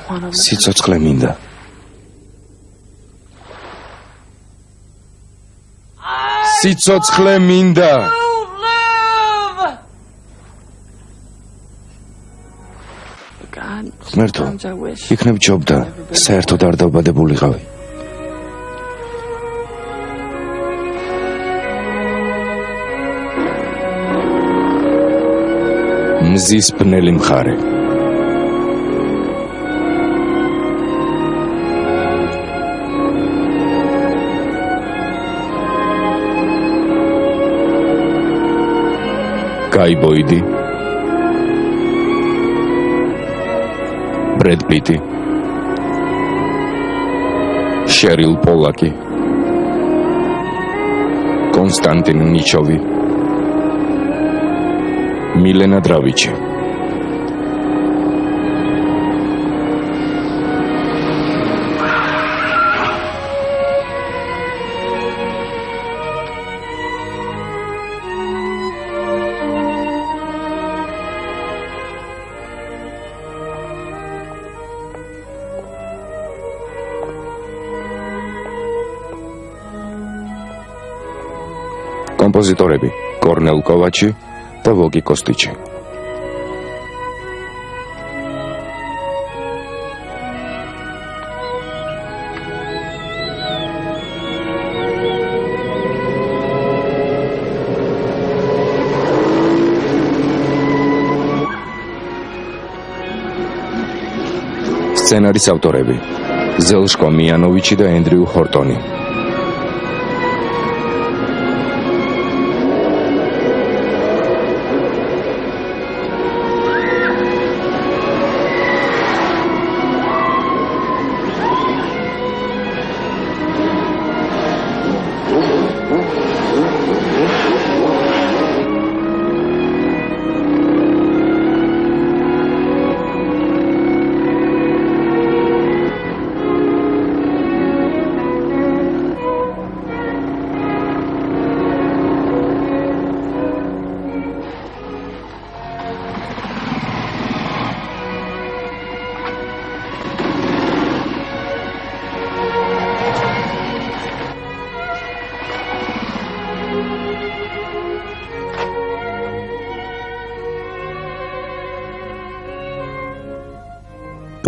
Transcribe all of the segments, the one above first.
სიცოცხლე მინდა. სიცოცხლე მინდა. ღმერთო, იქნებ ჯობდა, საერთოდ არ დავბადებულიყავი. მზის ბნელი მხარე. კაი ბოიდი, ბრედ პიტი, შერილ პოლაკი, კონსტანტინ ნიჩოვი, მილენა დრავიჩი. კომპოზიტორები კორნელ კოვაჩი და ვოგი კოსტიჩი. სცენარის ავტორები ზელშკო მიანოვიჩი და ენდრიუ ჰორტონი.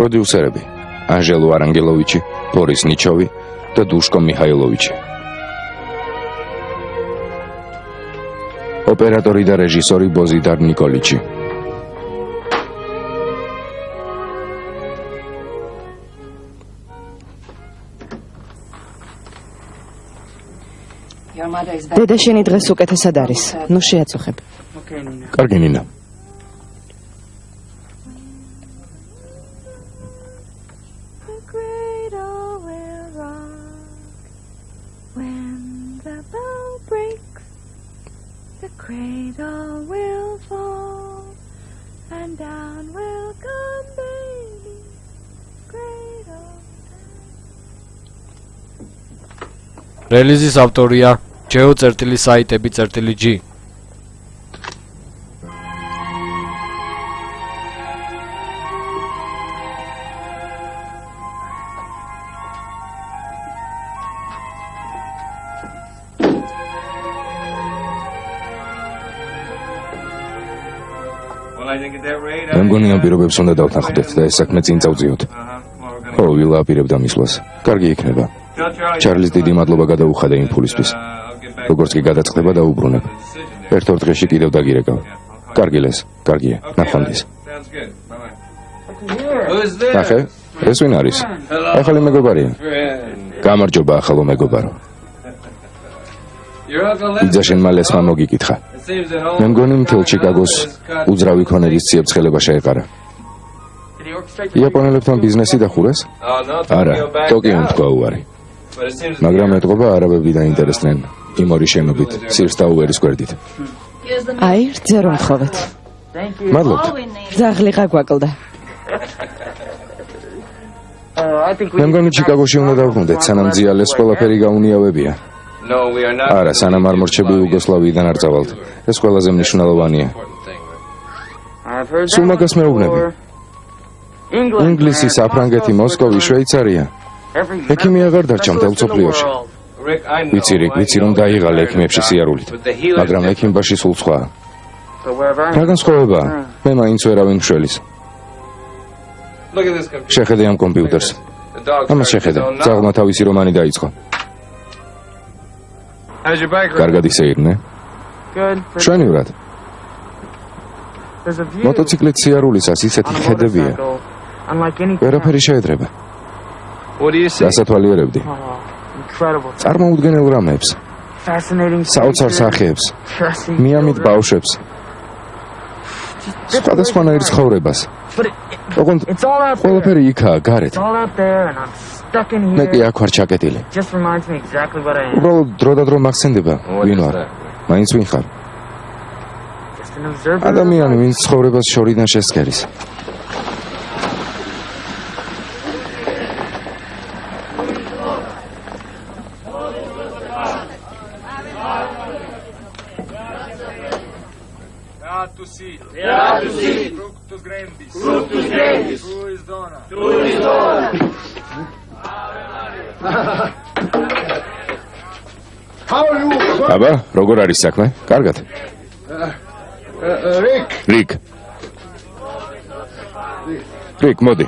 პროდიუსერები ანჟელო არანგელოვიჩი, ბორის ნიჩოვი და დუშკო მიხაილოვიჩი. ოპერატორი და რეჟისორი ბოზიდარ ნიკოლიჩი. დედა შენი დღეს უკეთესად არის. ნუ შეაწუხებ. კარგი ნინა. რელიზის ავტორია ჯეო წერტილი საიტები წერტილი G. მე მგონი ამ პირობებს უნდა დავთანხმდეთ და ეს საქმე წინ წავწიოთ. ხო, ვილა აპირებდა მისვლას. კარგი იქნება. ჩარლის დიდი მადლობა გადაუხადა იმ ფულისთვის. როგორც კი გადაწყდება დაუბრუნებ. ერთ-ორ დღეში კიდევ დაგირეკავ. კარგი ლეს, კარგია, ნახვამდის. ნახე, ეს ვინ არის? ახალი მეგობარია. გამარჯობა ახალო მეგობარო. იძა შენ მალესმა მოგიკითხა. მე მგონი მთელ ჩიკაგოს უძრავი ქონების ციებ-ცხელება შეეყარა. იაპონელებთან ბიზნესი დახურეს? არა, ტოკიომ თქვა უარი. მაგრამ ეთყობა არაბები დაინტერესდნენ იმ ორი შენობით, სირს და უერის გვერდით. აი, რძე რომ თხოვეთ. მადლობთ. ძაღლიყა გვაკლდა. მე მგონი ჩიკაგოში უნდა დავბრუნდეთ, სანამ ძიალეს ყველაფერი გაუნიავებია. არა, სანამ არ მორჩები იუგოსლავიიდან არ წავალთ. ეს ყველაზე მნიშვნელოვანია. სულ მაგას მეუბნები. ინგლისი, საფრანგეთი, მოსკოვი, შვეიცარია. ექიმი აღარ დარჩა მთელ მსოფლიოში. ვიცი, რიკ, ვიცი, რომ დაიღალე ექიმებში სიარულით, მაგრამ ექიმბაში სულ სხვაა. რა განსხვავებაა? მე მაინც ვერავინ მშველის. შეხედე ამ კომპიუტერს. ამას შეხედე, ძაღლმა თავისი რომანი დაიწყო. კარგად ისეირნე? შვენივრად. მოტოციკლით სიარულისას ისეთი ხედებია. ვერაფერი შეედრება. გასათვალიერებდი. წარმოუდგენელ რამებს. საოცარ სახეებს. მიამით ბავშვებს. სხვადასხვანაირ ცხოვრებას. ოღონდ ყველაფერი იქაა, გარეთ. მე კი აქ ვარ ჩაკეტილი. უბრალოდ დრო და დრო მახსენდება, ვინ ვარ, მაინც ვინ ხარ. ადამიანი, ვინც ცხოვრებას შორიდან შესწერის. აბა, როგორ არის საქმე? კარგად. რიკ, მოდი.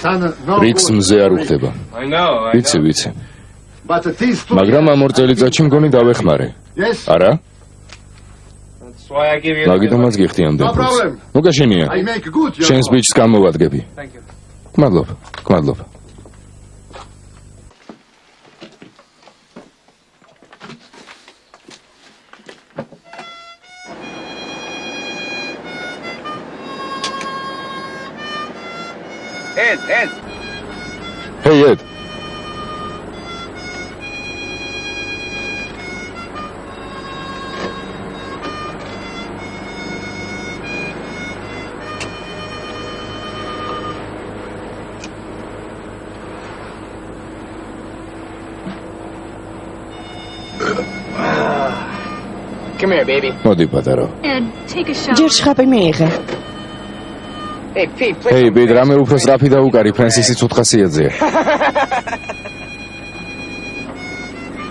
რიქს მზე არ უხდება. ვიცი. მაგრამ ამ ორ წელიწადში მგონი დავეხმარე. არა? მაგიტომაც გიხდი ამდენ ფულს. ნუ გაშენია. შენს ბიჭს გამოვადგები. გმადლობ. Ed. Hey, Ed. Come here, baby. მოდი პატარო. Ed, take a shower. ჯერ შხაპი მიიღე. Hey, Pete, please. Hey, ბიდ, რამე უფრო სწრაფი დაუკარი, ფრენსისიც უთხასიათზეა.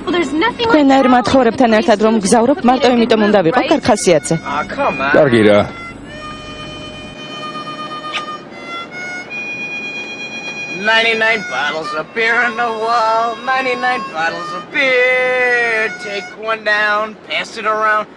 Well, there's nothing like თქვენაერ მათხოვრებთან ერთად რომ გზავრობ, მარტო იმიტომ უნდა ვიყო კარხასიათზე. Oh, come on. კარგი რა. $99 bottles of beer on the wall. 99 bottles of beer. Take one down, pass it around.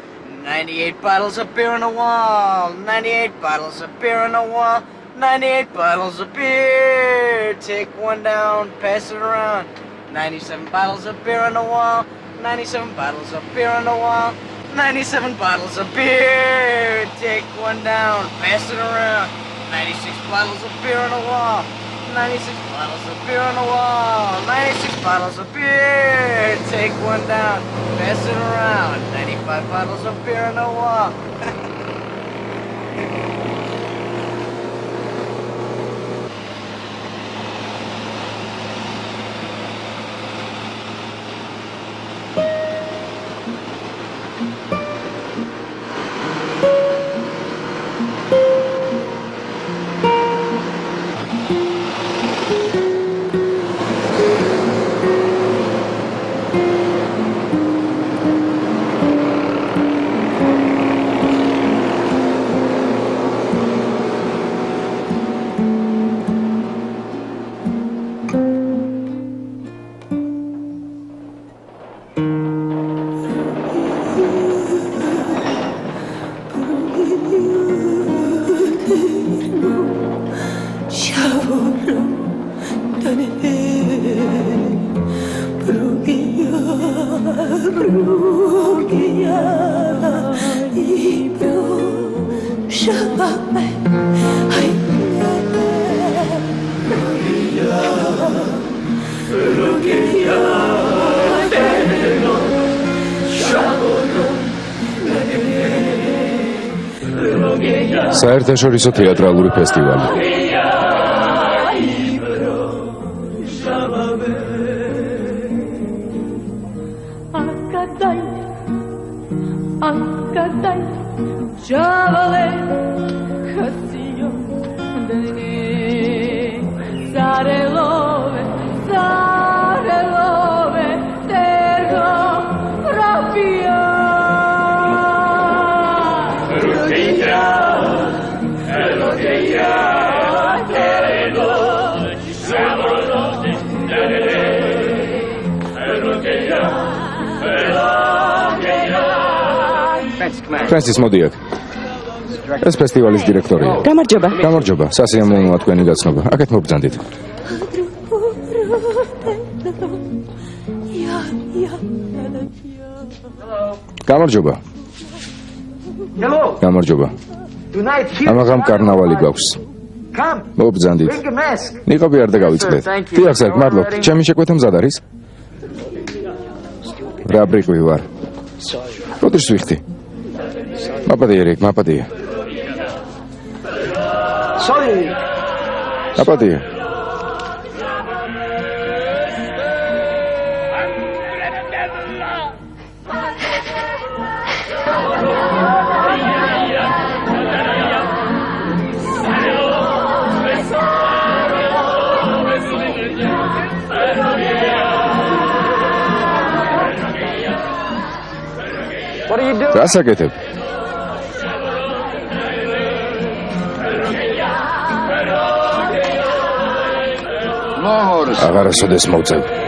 98 bottles of beer on the wall. 98 bottles of beer on the wall. 98 bottles of beer. Take one down, pass it around. 97 bottles of beer on the wall. 97 bottles of beer on the wall. 97 bottles of beer. Take one down, pass it around. 96 bottles of beer on the wall. 96 bottles of beer on the wall. 96 bottles of beer. Take one down, pass it around. 95 bottles of beer on the wall. საერთაშორისო თეატრალური ფესტივალი. Акадай, чавале, хасио, дне, сарелове, терго, рафия. ფრენსის მოდი აქ. ეს ფესტივალის დირექტორია. გამარჯობა. გამარჯობა, სასიამოვნოა თქვენი გაცნობა. აქეთ მოგბრძანდით. გამარჯობა. Hello. გამარჯობა. Tonight here. ამაღამ კარნავალი გვაქვს. Come. მოგბრძანდით. Bring a mask. ნიკობი არ დაგავიწყდეთ. Thank you. დიახ, სერ, მადლობთ. ჩემი შეკვეთა მზად არის? რა ბრიყვი ვარ? როდის ვიხდი? მაპატია რეკ, მაპატია. Sorry. მაპატია. What are you doing? რას აკეთებ? აღარასოდეს მოვწევ.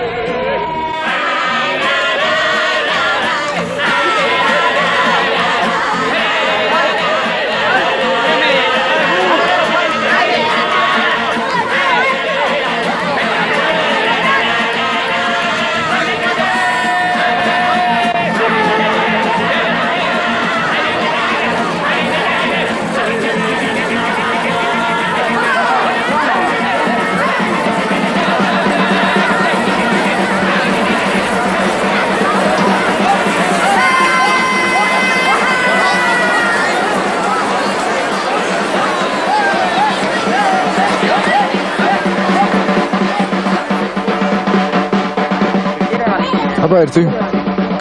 აბა ერთი.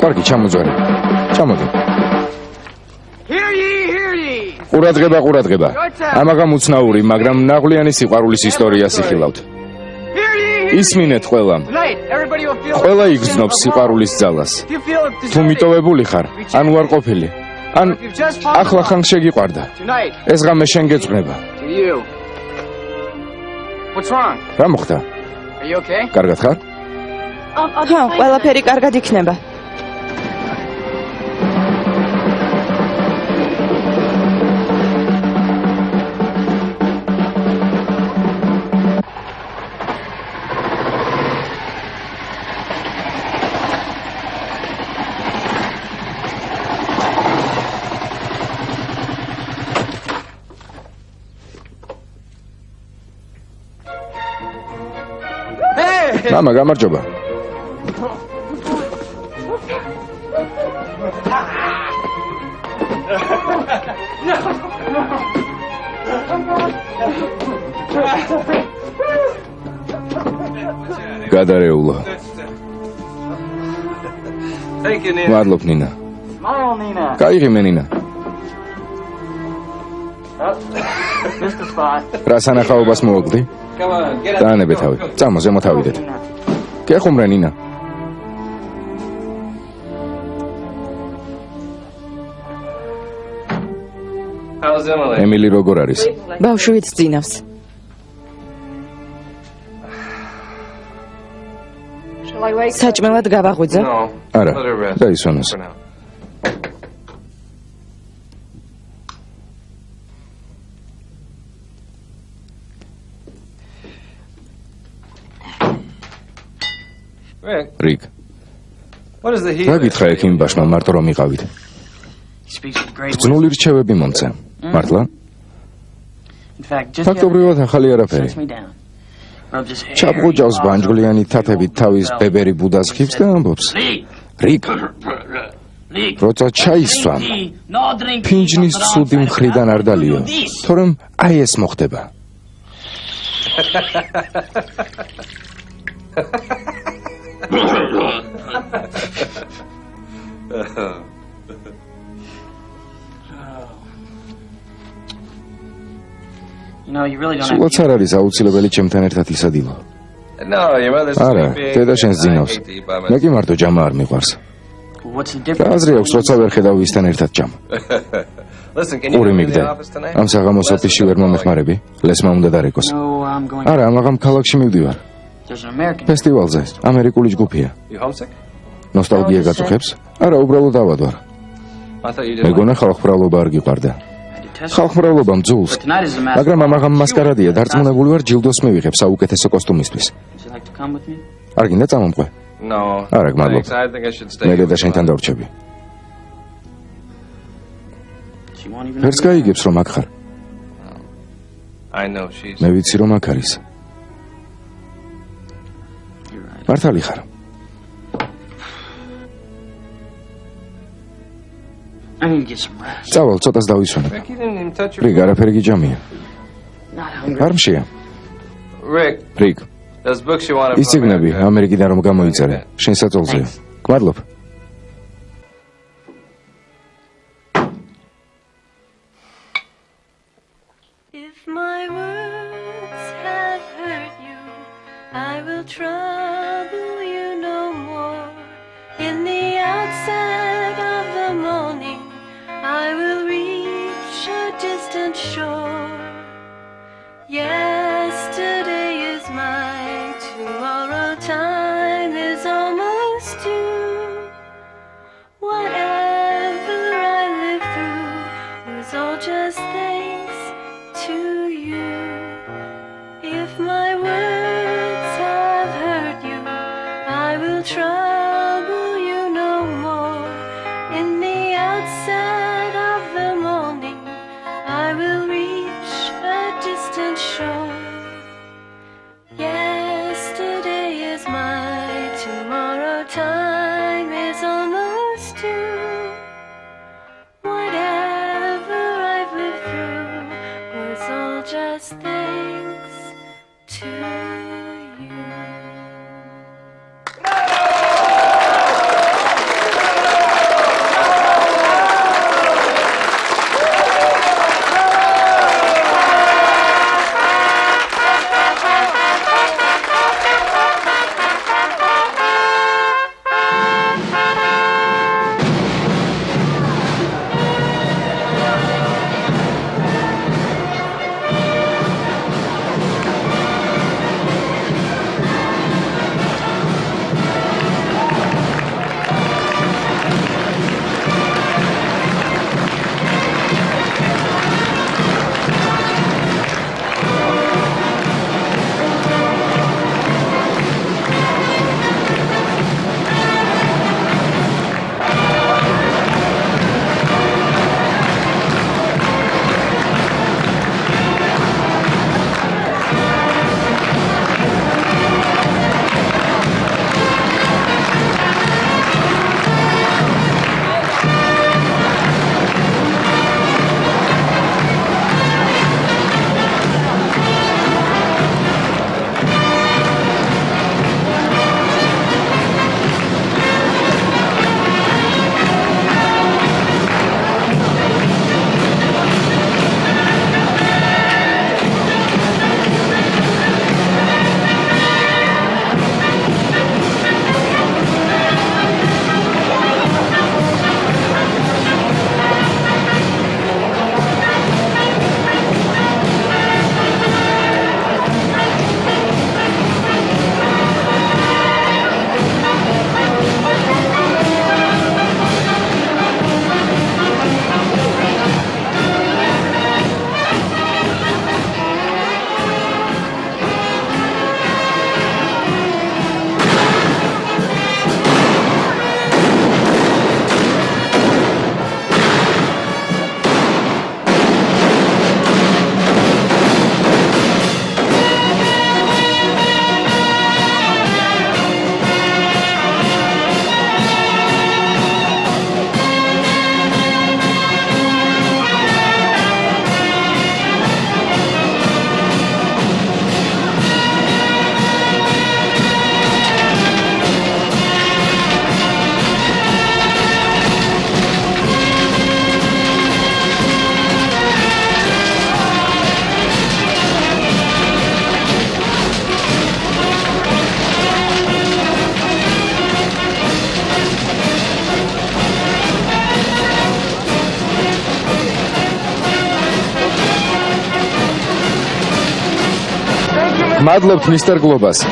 კარგი, ჩამოძვარე. ჩამოდე. Hear ye, hear ye. ყურადღება, ყურადღება. ამაღამ უცნაური, მაგრამ ნაღვლიანი სიყვარულის ისტორიას იხილავთ. Hear ye. ისმინეთ ყველამ. Tonight, everybody will feel. ყველა იგრძნობს სიყვარულის ძალას. If you feel it თუ მიტოვებული ხარ, ან უარ ყოფილი, ან If you've just fallen ახლა in ხან შეგიყვარდა. love tonight, ეს ღამე შენ გეწვნება. to you. What's wrong? რა მოხდა? Are you okay? კარგად ხარ? ჰა, ყველაფერი კარგად იქნება. Hey! მამა, გამარჯობა. გადარეულა. Thank you, Nina. მადლობ ნინა. Smile, Nina. გაიღიმე ნინა. Missed the spot. რა სანახაობას მოვაგდი? Come on, get up. დაანებე თავი. წამო, ზემოთ ავიდეთ. გეხუმრე ნინა. How's Emily? ემილი როგორ არის? ბავშვიც ძინავს. საჭმელად გავაღვიძო. No. არა, Let her rest. დაისვენოს. For now. Rick, რიკ, What is the heat? რა გითხრა ექიმბაშმა მარტო რომ იყავით? He speaks with great ბრძნული რჩევები მომცა. მართლა? In fact, just ფაქტობრივად ახალი არაფერი. shuts me down. Rubs his hair. ჩაპყუჯავს ბანჯგვლიანი თათებით თავის ბებერი ბუდას ხიფს და ამბობს. რიკ, როცა ჩაისვამ, ფინჯნის ცუდი მხრიდან არ დალიო, თორემ აი ეს მოხდება. You know, you really don't have სულაც არ არის აუცილებელი ჩემთან ერთად ისადილო. No, your mother's არა, sleeping. დედა შენს I ძინავს. hate to eat by მე myself. კი მარტო ჯამა არ მიყვარს. What's the და difference? აზრი აქვს, როცა ვერ ხედავ ისთან ერთად ჯამ. Listen, can you ორი come to მიგდე. the office tonight? ამ საღამოს ოფისში ვერ მომეხმარები? ლესმა უნდა დარეკოს. No, I'm going. არა, ამაღამ ქალაქში მივდივარ. There's an American. ფესტივალზე, ამერიკული ჯგუფია. You homesick? ნოსტალგია გაწუხებს? არა, უბრალოდ ავადვარ. I thought you didn't. მეგონა ხალხმრავლობა არ გიყვარდა. I detest it. ხალხმრავლობა მძულს. But tonight is a mask. მაგრამ ამაღამ მასკარადია, დარწმუნებული ვარ ჯილდოს მივიღებ საუკეთესო კოსტუმისთვის. Would you like to come with me? არ გინდა წამომყვე? No. არა, გმადლობ. Thanks, I think I should stay. მე here დედა with შენთან you. დარჩები. She won't even. ვერც გაიგებს რომ აქ ხარ. I know she's. მე ვიცი რომ აქ არის. You're right. მართალი ხარ. I need to get some rest. წავალ, ცოტას დავისვენებ. Rick, you didn't even touch your. რიგ, არაფერი გიჯამია. Not hungry. არ მშია. Rick, რიგ, those books you wanted. ის ციგნები ამერიკიდან რომ გამოიწერე, შენ საწოლზეა. გმადლობ. If my words have hurt you, I will trouble you no more. In the outset of the morning, I will reach a distant shore. Yesterday is mine, tomorrow time is almost due. Whatever I live through was all just thanks to you. If my words have hurt you, I will trouble you no more. In the outset of the morning, I will reach a distant shore. Yesterday is mine, tomorrow time is almost due. Whatever I've lived through was all just thanks to you. მადლობთ მისტერ გლობას.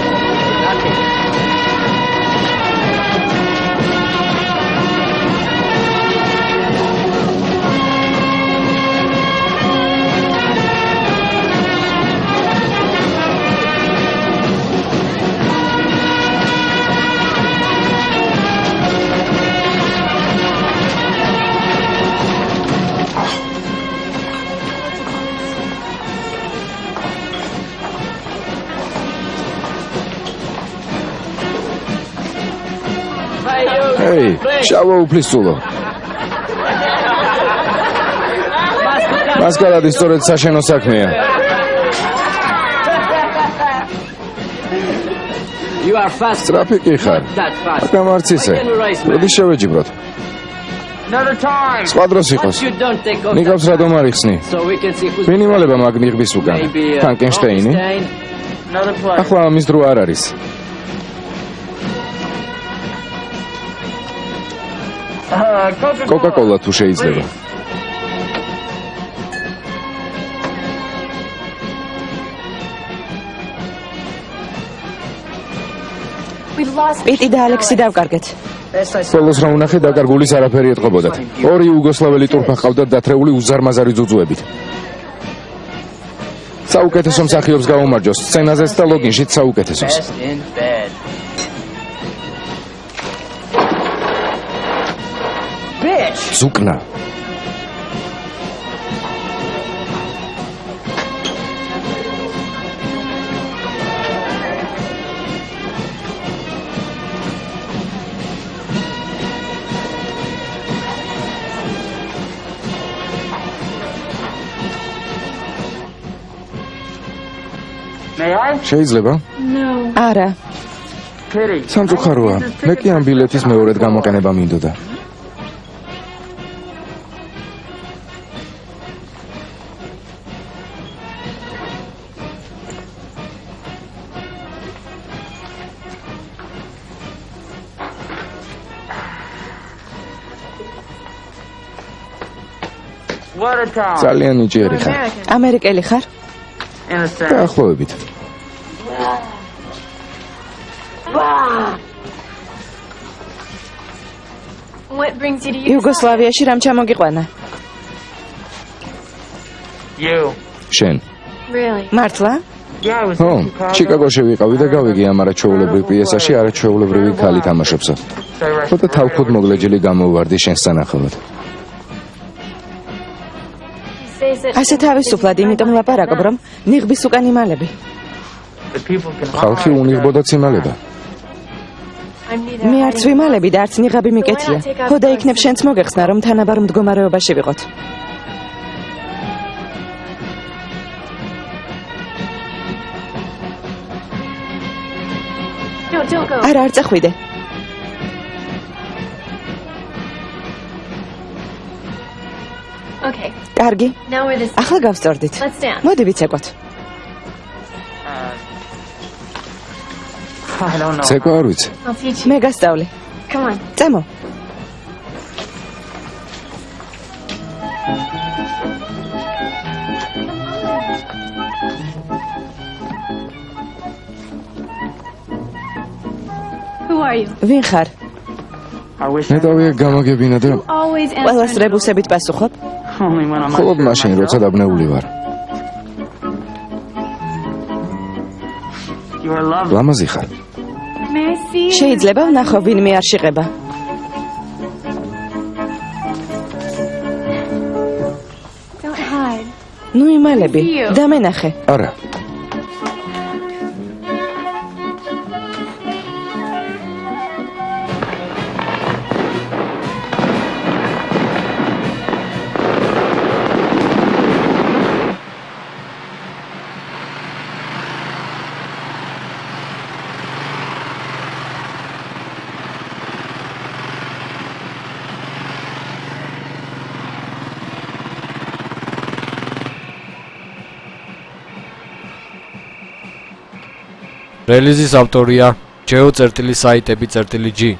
Hey, შავა უფლისწულო. მასკარადი სწორედ საშენო საქმეა. You are fast. სწრაფი კი ხარ. That fast. აკამ არც ისე. მოდი შევეჯიბროთ. Another time. სხვა დროს იყოს. You don't take off. ნიკავს რატომ არ იხსნი? So we can see who's მინიმალება მაგ ნიღბის უკან. maybe ფანკენშტეინი. Another play. ახლა ამის დრო არ არის. Coca-Cola თუ შეიძლება. We lost. პიტი და ალექსი დავკარგეთ. ყველას რა უნახე დაკარგულის არაფერი ეტყობოდათ. ორი იუგოსლაველი ტურფა ყავდათ დათრეული უზარმაზარი ძუძუებით. საუკეთესო მსახიობს გაუმარჯოს სცენაზეც და ლოგინშიც საუკეთესოს. Best in bed. Bitch. ზუკნა. May I? შეიძლება? No. არა, Pity. სამწუხაროა. მე კი ამ ბილეთის მეორედ გამოყენება მინდოდა. What a town. ძალიან ნიჭიერი ხარ. ამერიკელი ხარ? In a sense. დაახლოებით. What brings you to იუგოსლავიაში რამ ჩამოგიყვანა? You. შენ. Really? მართლა? Yeah, I was ო, in Chicago. ჩიკაგოში ვიყავი და გავიგე ამ არაჩვეულებრივ პიესაში არაჩვეულებრივი ქალი თამაშობსო. ხოთა თავქოდ მოგლეჯილი გამოვარდი შენს სანახავად. He says that. ასე თავისუფლად იმიტომ ლაპარაკობ, რომ ნიღბის უკან იმალები. The people can ხალხი უნიღბოდა ციმალება. I'm neither. მე არც ვიმალები და არც ნიღაბი მიკეთია. ხო და იქნებ შენც მოგეხსნა, რომ თანაბარ მდგომარეობაში ვიყოთ. Don't go. არა, არ წახვიდე. Okay. კარგი, Now we're this. ახლა გავსწორდით. Let's dance. მოდი ვიცეკვოთ. I don't know. ცეკვა არ ვიცი. I'll teach you. მე გასწავლი. Come on. წამო. Who are you? ვინ ხარ? I wish მე დავია გამოგებინა და Always ყველას answer. რებუსებით პასუხობ? only when I'm მხოლოდ მაშინ როცა დაბნეული ვარ. You are lovely. ლამაზი ხარ. May I see you? შეიძლება ვნახო ვინმე არ შეღება. Don't hide. ნუ იმალები. დამენახე. არა. რელიზის ავტორია geo.saitები.g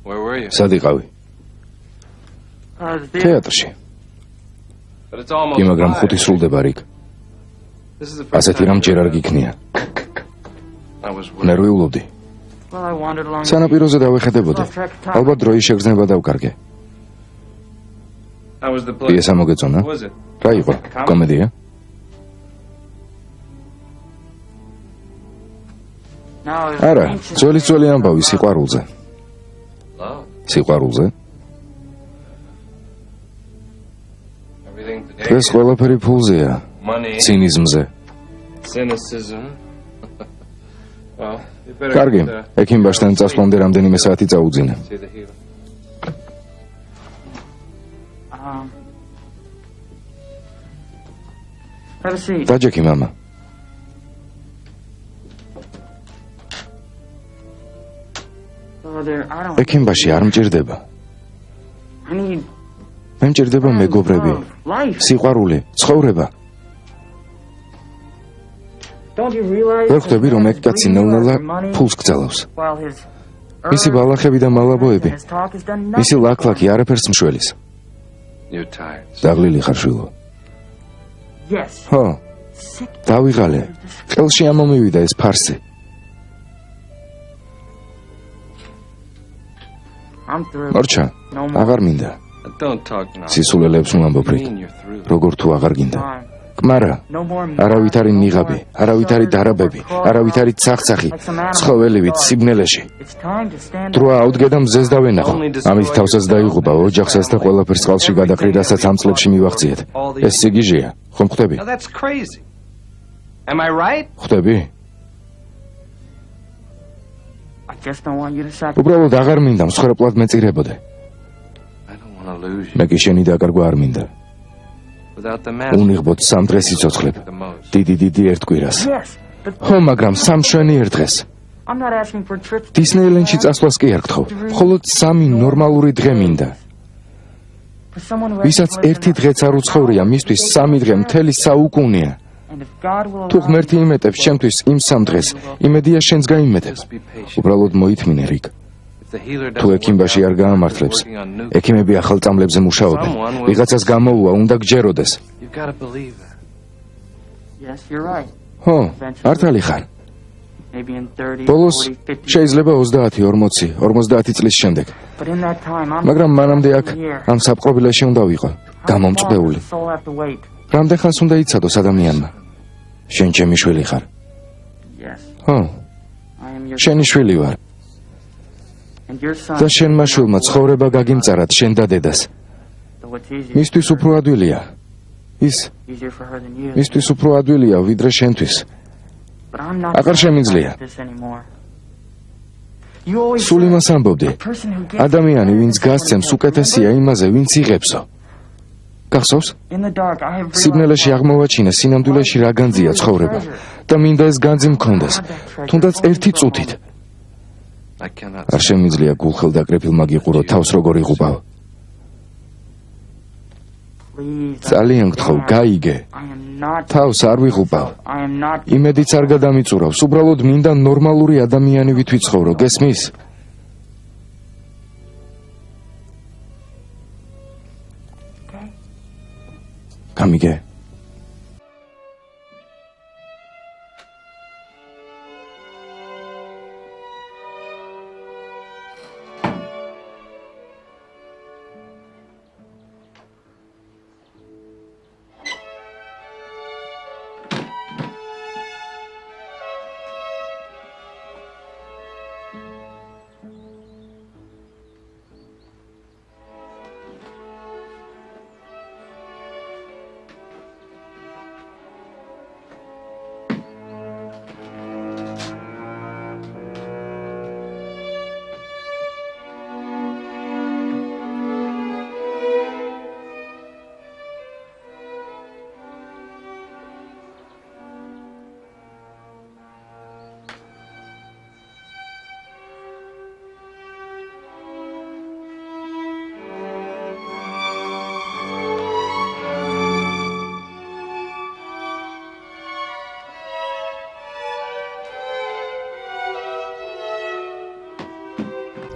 Where were you? სად იყავი? თეატრში. But it's almost. კი, მაგრამ 5. 5 სრულდება რიგ. This is the first ასეთი time რამ ჯერ არ გიქნია. I was. ნერვიულობდი. Well, I wandered along. სანაპიროზე დავეხედებოდი. ალბათ დროის შეგრძნება დავკარგე. How was the play? პიესა მოგეწონა? What was it? რა იყო? კომედია? არა, ძველი ამბავი სიყვარულზე. Love. სიყვარულზე? Everything today. დღეს ყველაფერი ფულზეა, Money. ცინიზმზე. Cynicism. Well, you better. კარგი, ექიმბაშთან წასვლამდე რამდენიმე საათი წაუძინე. See the healer. Have a seat. დაჯექი მამა. Father, I don't. ექიმბაში არ მჭირდება. I need მე მჭირდება მეგობრები, life. სიყვარული, ცხოვრება. Don't you realize? ვერ ხვდები, რომ ეგ კაცი ნელ-ნელა ფულს გძალავს. While his მისი ბალახები და მალაბოები, his talk has done მისი nothing. ლაქლაკი არაფერს მშველის. You're tired. დაღლილი ხარ შვილო. Yes. ხო, Sick. დავიღალე. ხელში ამომივიდა ეს ფარსი. I'm through. მორჩა, No more. აღარ მინდა. Don't talk now. სისულელებს უამბობ რიგ. Mean you're through. როგორ თუ აღარ გინდა. Time. კმარა, No more. არავით არის ნიღაბი, არავით არის დარაბები, არავით არის ცახცახი, ცხოველივით სიბნელეში. It's time to stand. დროა აუდგე და მზეს დავენახო. ამით თავსაც დაიღუპა, ოჯახსაც და ყველაფერს წყალში გადაყრი, რასაც ამ წლებში მივაღწიეთ. ეს სიგიჟეა, ხომ ხვდები? Now that's crazy. Am I right? ხვდები? I just don't want you to sacrifice. უბრალოდ აღარ მინდა მსხვერპლად მეწირებოდე. I don't want to lose you. მე კი შენი დაკარგვა არ მინდა. Without the mask. უნიღბოდ სამ დღეს იცოცხლებ. The most. დიდი ერთ კვირას. Yes, but ხო, მაგრამ სამ შვენი ერთ დღეს. I'm not asking for trips. დისნეილენდში წასვლას კი არ გთხოვ. მხოლოდ სამი ნორმალური დღე მინდა. For someone who ვისაც ერთი დღეც არ უცხოვრია, მისთვის სამი დღე მთელი საუკუნეა. And if God will თუ ღმერთი იმეტებს შემთვის იმ სამ დღეს, იმედია შენს გაიმეტებს. Just be patient. უბრალოდ მოითმინე რიგ. If the healer თუ doesn't ექიმბაში work არ out, გაამართლებს, working on new. ექიმები ახალ წამლებზე მუშაობენ. ვიღაცას გამოუვა, უნდა გჯეროდეს. You've got to believe that. Yes, you're right. ხო, ართალი ხარ. Maybe in 30, ბოლოს 40, 50 years. შეიძლება 30, 40, 50 წლის შემდეგ. But in that time, I'm მაგრამ მანამდე აქ here. ამ საპყრობილეში უნდა ვიყო. გამომწყდეული. The soul have to wait. რამდენ ხანს უნდა იცადოს ადამიანმა? შენ ჩემი შვილი ხარ. Yes, ხო, I am your შენი შვილი ვარ. and your son. და შენმა შვილმა ცხოვრება გაგიმწარად შენ და დედას. Though it's easier, მისთვის უფრო ადვილია. ის easier for her than you. მისთვის უფრო ადვილია ვიდრე შენთვის. But I'm not აღარ შემიძლია. satisfied with this anymore. You always სულ said, იმას ამბობდი. the person who gets ადამიანი, ვინც it, გასცემს, უკეთესია იმაზე, ვინც იღებსო. გახსოვს? in the dark, I have სიბნელეში realized აღმოვაჩინე სინამდვილეში რა განძია ცხოვრება და მინდა ეს განძი მქონდეს, თუნდაც ერთი წუთით. I cannot. არ შემიძლია გულხელდაკრეფილმა გიყურო თავს როგორ იღუპავ. please, ძალიან გთხოვ, გაიგე. I am not თავს არ ვიღუპავ. I am not იმედიც არ გადამიწურავს, უბრალოდ მინდა ნორმალური ადამიანივით ვიცხოვრო, გესმის? გამიგე?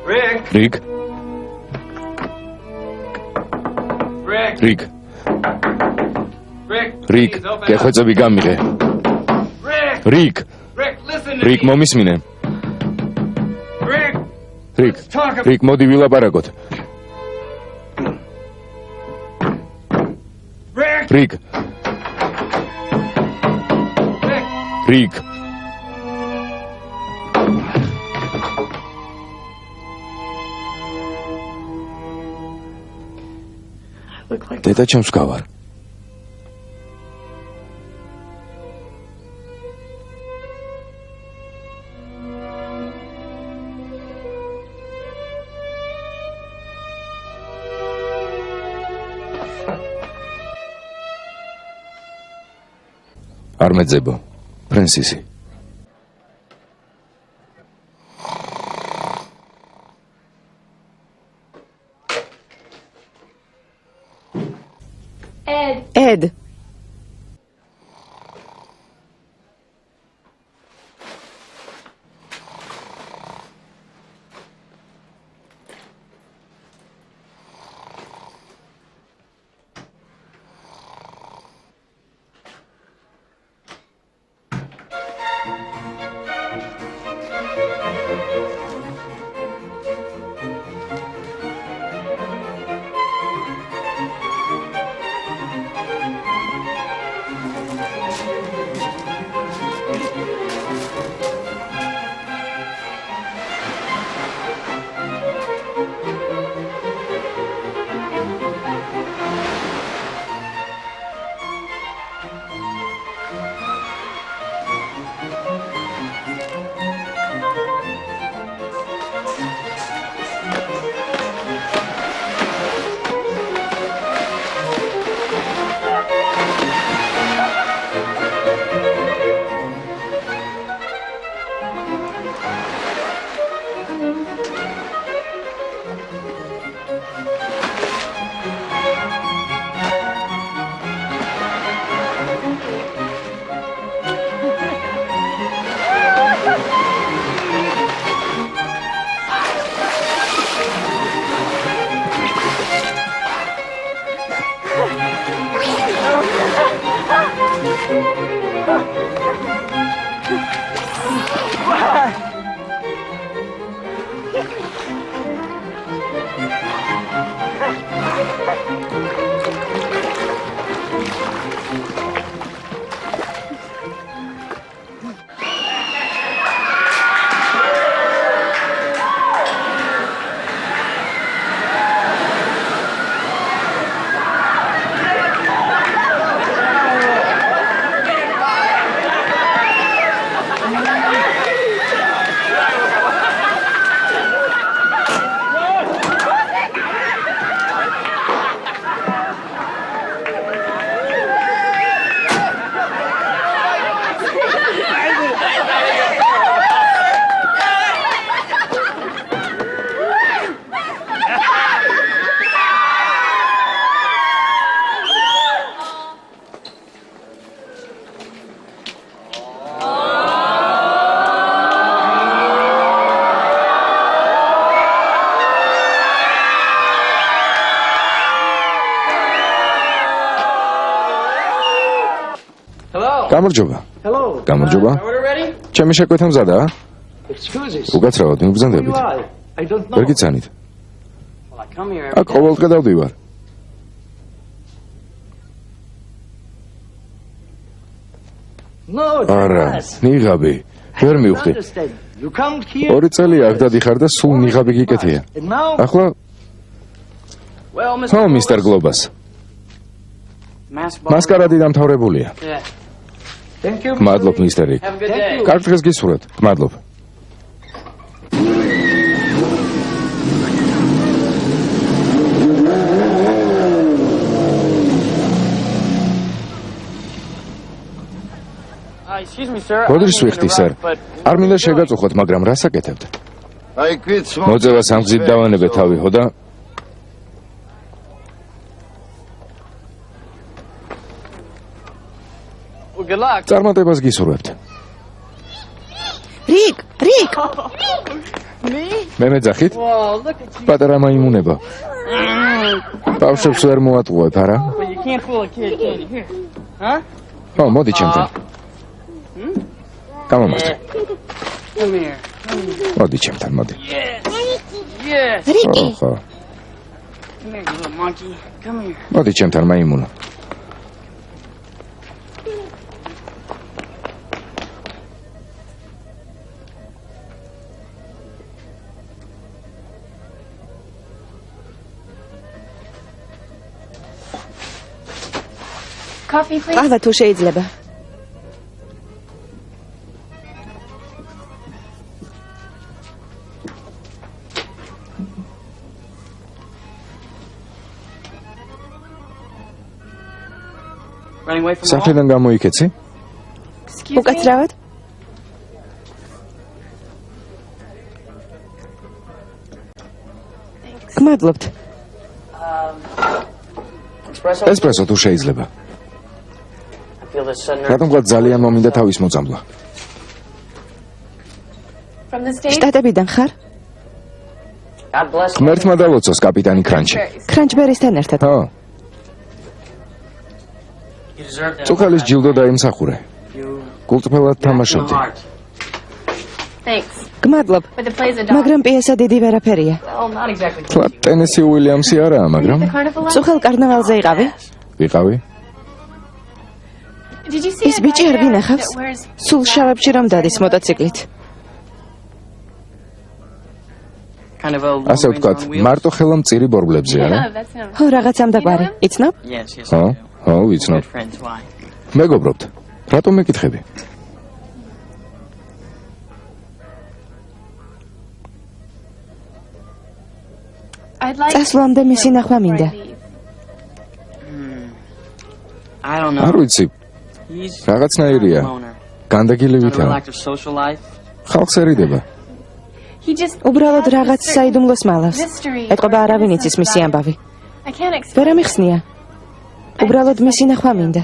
Rick, რიგ, რიკ. რიკ, გეხვეწები გამიღე. რიკ. რიკ, მომისმინე. რიკ, მოდი ვილაპარაკოთ. რიკ. რიკ. დედა ჩემს გავარ. არ მეძებო, ფრენსისი. ედ. გამარჯობა. გამარჯობა. ჩემი შეკვეთა მზადაა? უკაცრავად მიბრძანდებით. ვერ გიცანით. აქ ყოველდღე დავდივარ. არა, ნიღაბი. ვერ მივხვდი. 2 წელი აქ დადიხარ და სულ ნიღაბი გიკეთია. ახლა ხო, მისტერ გლობას. მასკარადი დამთავრებულია. მადლობ, მისტერი. კარგ დღეს გისურვებთ. მადლობ. როდესაც ვიხდი, სერ? არ მინდა შეგაწუხოთ, მაგრამ რას აკეთებთ? მოძევას ამ გზით დავანებე თავი, ხო და? წარმატებას გისურვებთ. რიკ! Me? მე მეძახით? Whoa, look at you. პატარა მაიმუნება. ბავშვებს ვერ მოატყუებ, არა? Well, you can't fool a kid, can you? Here. Huh? ო, მოდი ჩემთან. გამომასწრე. Come here. მოდი ჩემთან, მოდი. Yes. Yes. რიკი, ხო. Come here, you little monkey. Come here. მოდი ჩემთან, მაიმუნო. Coffee, please. ყავა თუ შეიძლება. Running away from home? სახლიდან გამოიქეცი? Excuse me. უკაცრავად? გმადლობთ. Espresso? ესპრესო თუ შეიძლება. I feel this sudden urge. რატომღაც ძალიან მომინდა თავის მოწამვლა. From the States? შტატებიდან ხარ? God bless you. ღმერთმა დალოცოს კაპიტანი კრანჩი. კრანჩბერისთან ერთად. ხო, You deserve that. წუხალის ჯილდო დაიმსახურე. You გულწრფელად my თამაშობდი. heart. Thanks. გმადლობ. But the play's a dog. მაგრამ პიესა დიდი ვერაფერია. Well, not exactly. თქვა ტენესი უილიამსი არაა, მაგრამ The carnival one? წუხელ კარნავალზე იყავი? ვიყავი. Did you see ის that ბიჭი guy არ there გინახავს? that wears... სულ შავებში რომ დადის მოტოციკლით. Kind of a Lone ასე Ranger ვთქვათ, on wheels? მარტო ხელა მწირი ბორბლებზე, არა? Yeah, that's him. ხო, რაღაც ამდაგვარი. იცნობ? Yes, yes, ხო, I do. ხო, ვიცნობ. Good friends, why? მეგობრობთ. რატომ მეკითხები? I'd like... წასვლამდე მისი ნახვა მინდა. I don't არ know. ვიცი, He's რაღაცნაირია. a loner. Not a განდაგილებითა. real active social life. ხალხს ერიდება. He just... უბრალოდ has რაღაც this საიდუმლოს მალავს. mystery ეტყობა or არავინ იცის innocence მისი about ამბავი. it. I can't explain. ვერ ამიხსნია. უბრალოდ მისი ნახვა მინდა.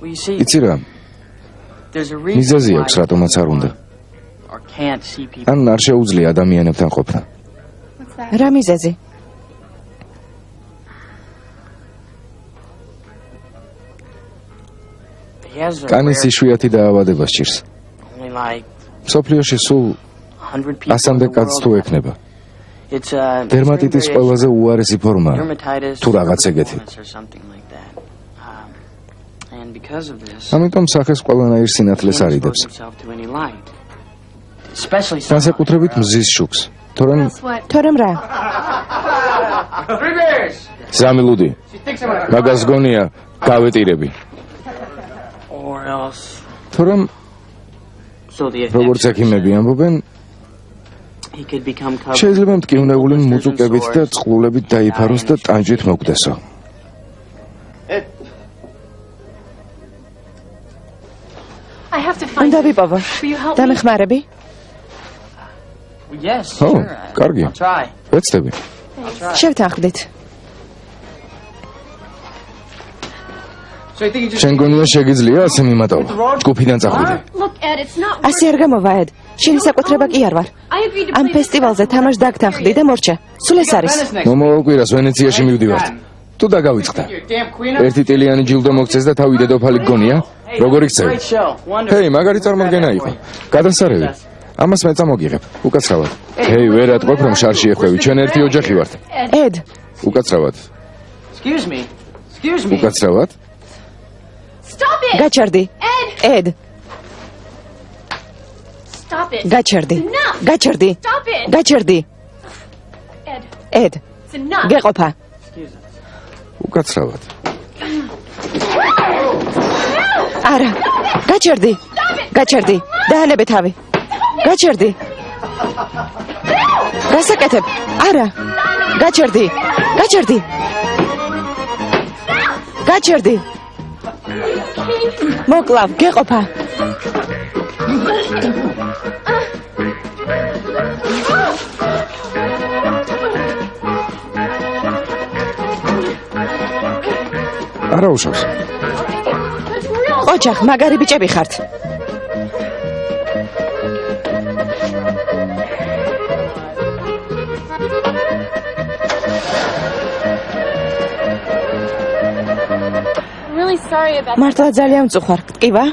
Well, you see, იცი რა, there's a reason მიზეზი why აქვს რატომაც არ უნდა. or can't see people. ან არ შეუძლია ადამიანებთან ყოფნა. What's that? რა მიზეზი? He has a კანის rare, იშვიათი დაავადება სჭირს. only like სოფლიოში სულ 100 people in 100 the კაცს თუ world. ექნება. It's a დერმატიტის ყველაზე უარესი ფორმა. dermatitis თუ რაღაც ეგეთი. or something like that. And because of this, ამიტომ სახეს ყველანაირ სინათლეს can't expose არიდებს. himself to any light. Especially sunlight. განსაკუთრებით მზის შუქს. თორემ Guess what? თორემ რა? ზამილუდი, მაგას გონია გავეტირები. Or else, თორემ so the როგორც ექიმები ამბობენ, he could become covered შეიძლება მტკივნეული in blisters and მუწუკებით და sores. წყლულებით დაიფაროს და ტანჯვით მოგდესო. I have to find უნდა him. ვიპოვო. Will you help me? დამეხმარები? Yes, Oh, sure. კარგი. I'll try. ვეცდები. შევთანხმდით. შენ გონია შეგიძლია ასე მიმატავა? ჯგუფიდან წახვიდე. Look, Ed, it's not... ასე არ გამოვა, ედ. შენი საკუთრება კი არ ვარ. I agreed to ამ play this ფესტივალზე festival. თამაშ დაგთანხმდი და მორჩა. სულ ეს არის. მომავალ კვირას ვენეციაში მივდივართ. თუ დაგავიწყდა. ერთი ტილიანი ჯილდო მოგცეს და თავი დედოფალი გონია? როგორ იქცევი? Great show. Wonderful. ჰეი, მაგარი წარმოდგენა იყო. გადასარევი. ამას მე წამოგიღებ. უკაცრავად. ჰეი, ვერ ატყობ რომ შარში ეხვევი. ჩვენ ერთი ოჯახი ვართ. ედ, უკაცრავად. Excuse me. Excuse me. უკაცრავად. Stop it! გაჩერდი. Ed! ედ, Stop it! გაჩერდი. Enough! გაჩერდი. Stop it! გაჩერდი. Ed, ედ, it's enough! გეყოფა. უკაცრავად. არა. გაჩერდი. გაჩერდი. დაანებე თავი. გაჩერდი. გასაკეთებ. არა. გაჩერდი. გაჩერდი. გაჩერდი. მოკლავ, გეყოფა. არა უშავს. ოჯახ, მაგარი ბიჭები ხართ. Really sorry about მართლა ძალიან მწუხარ. გტკივა?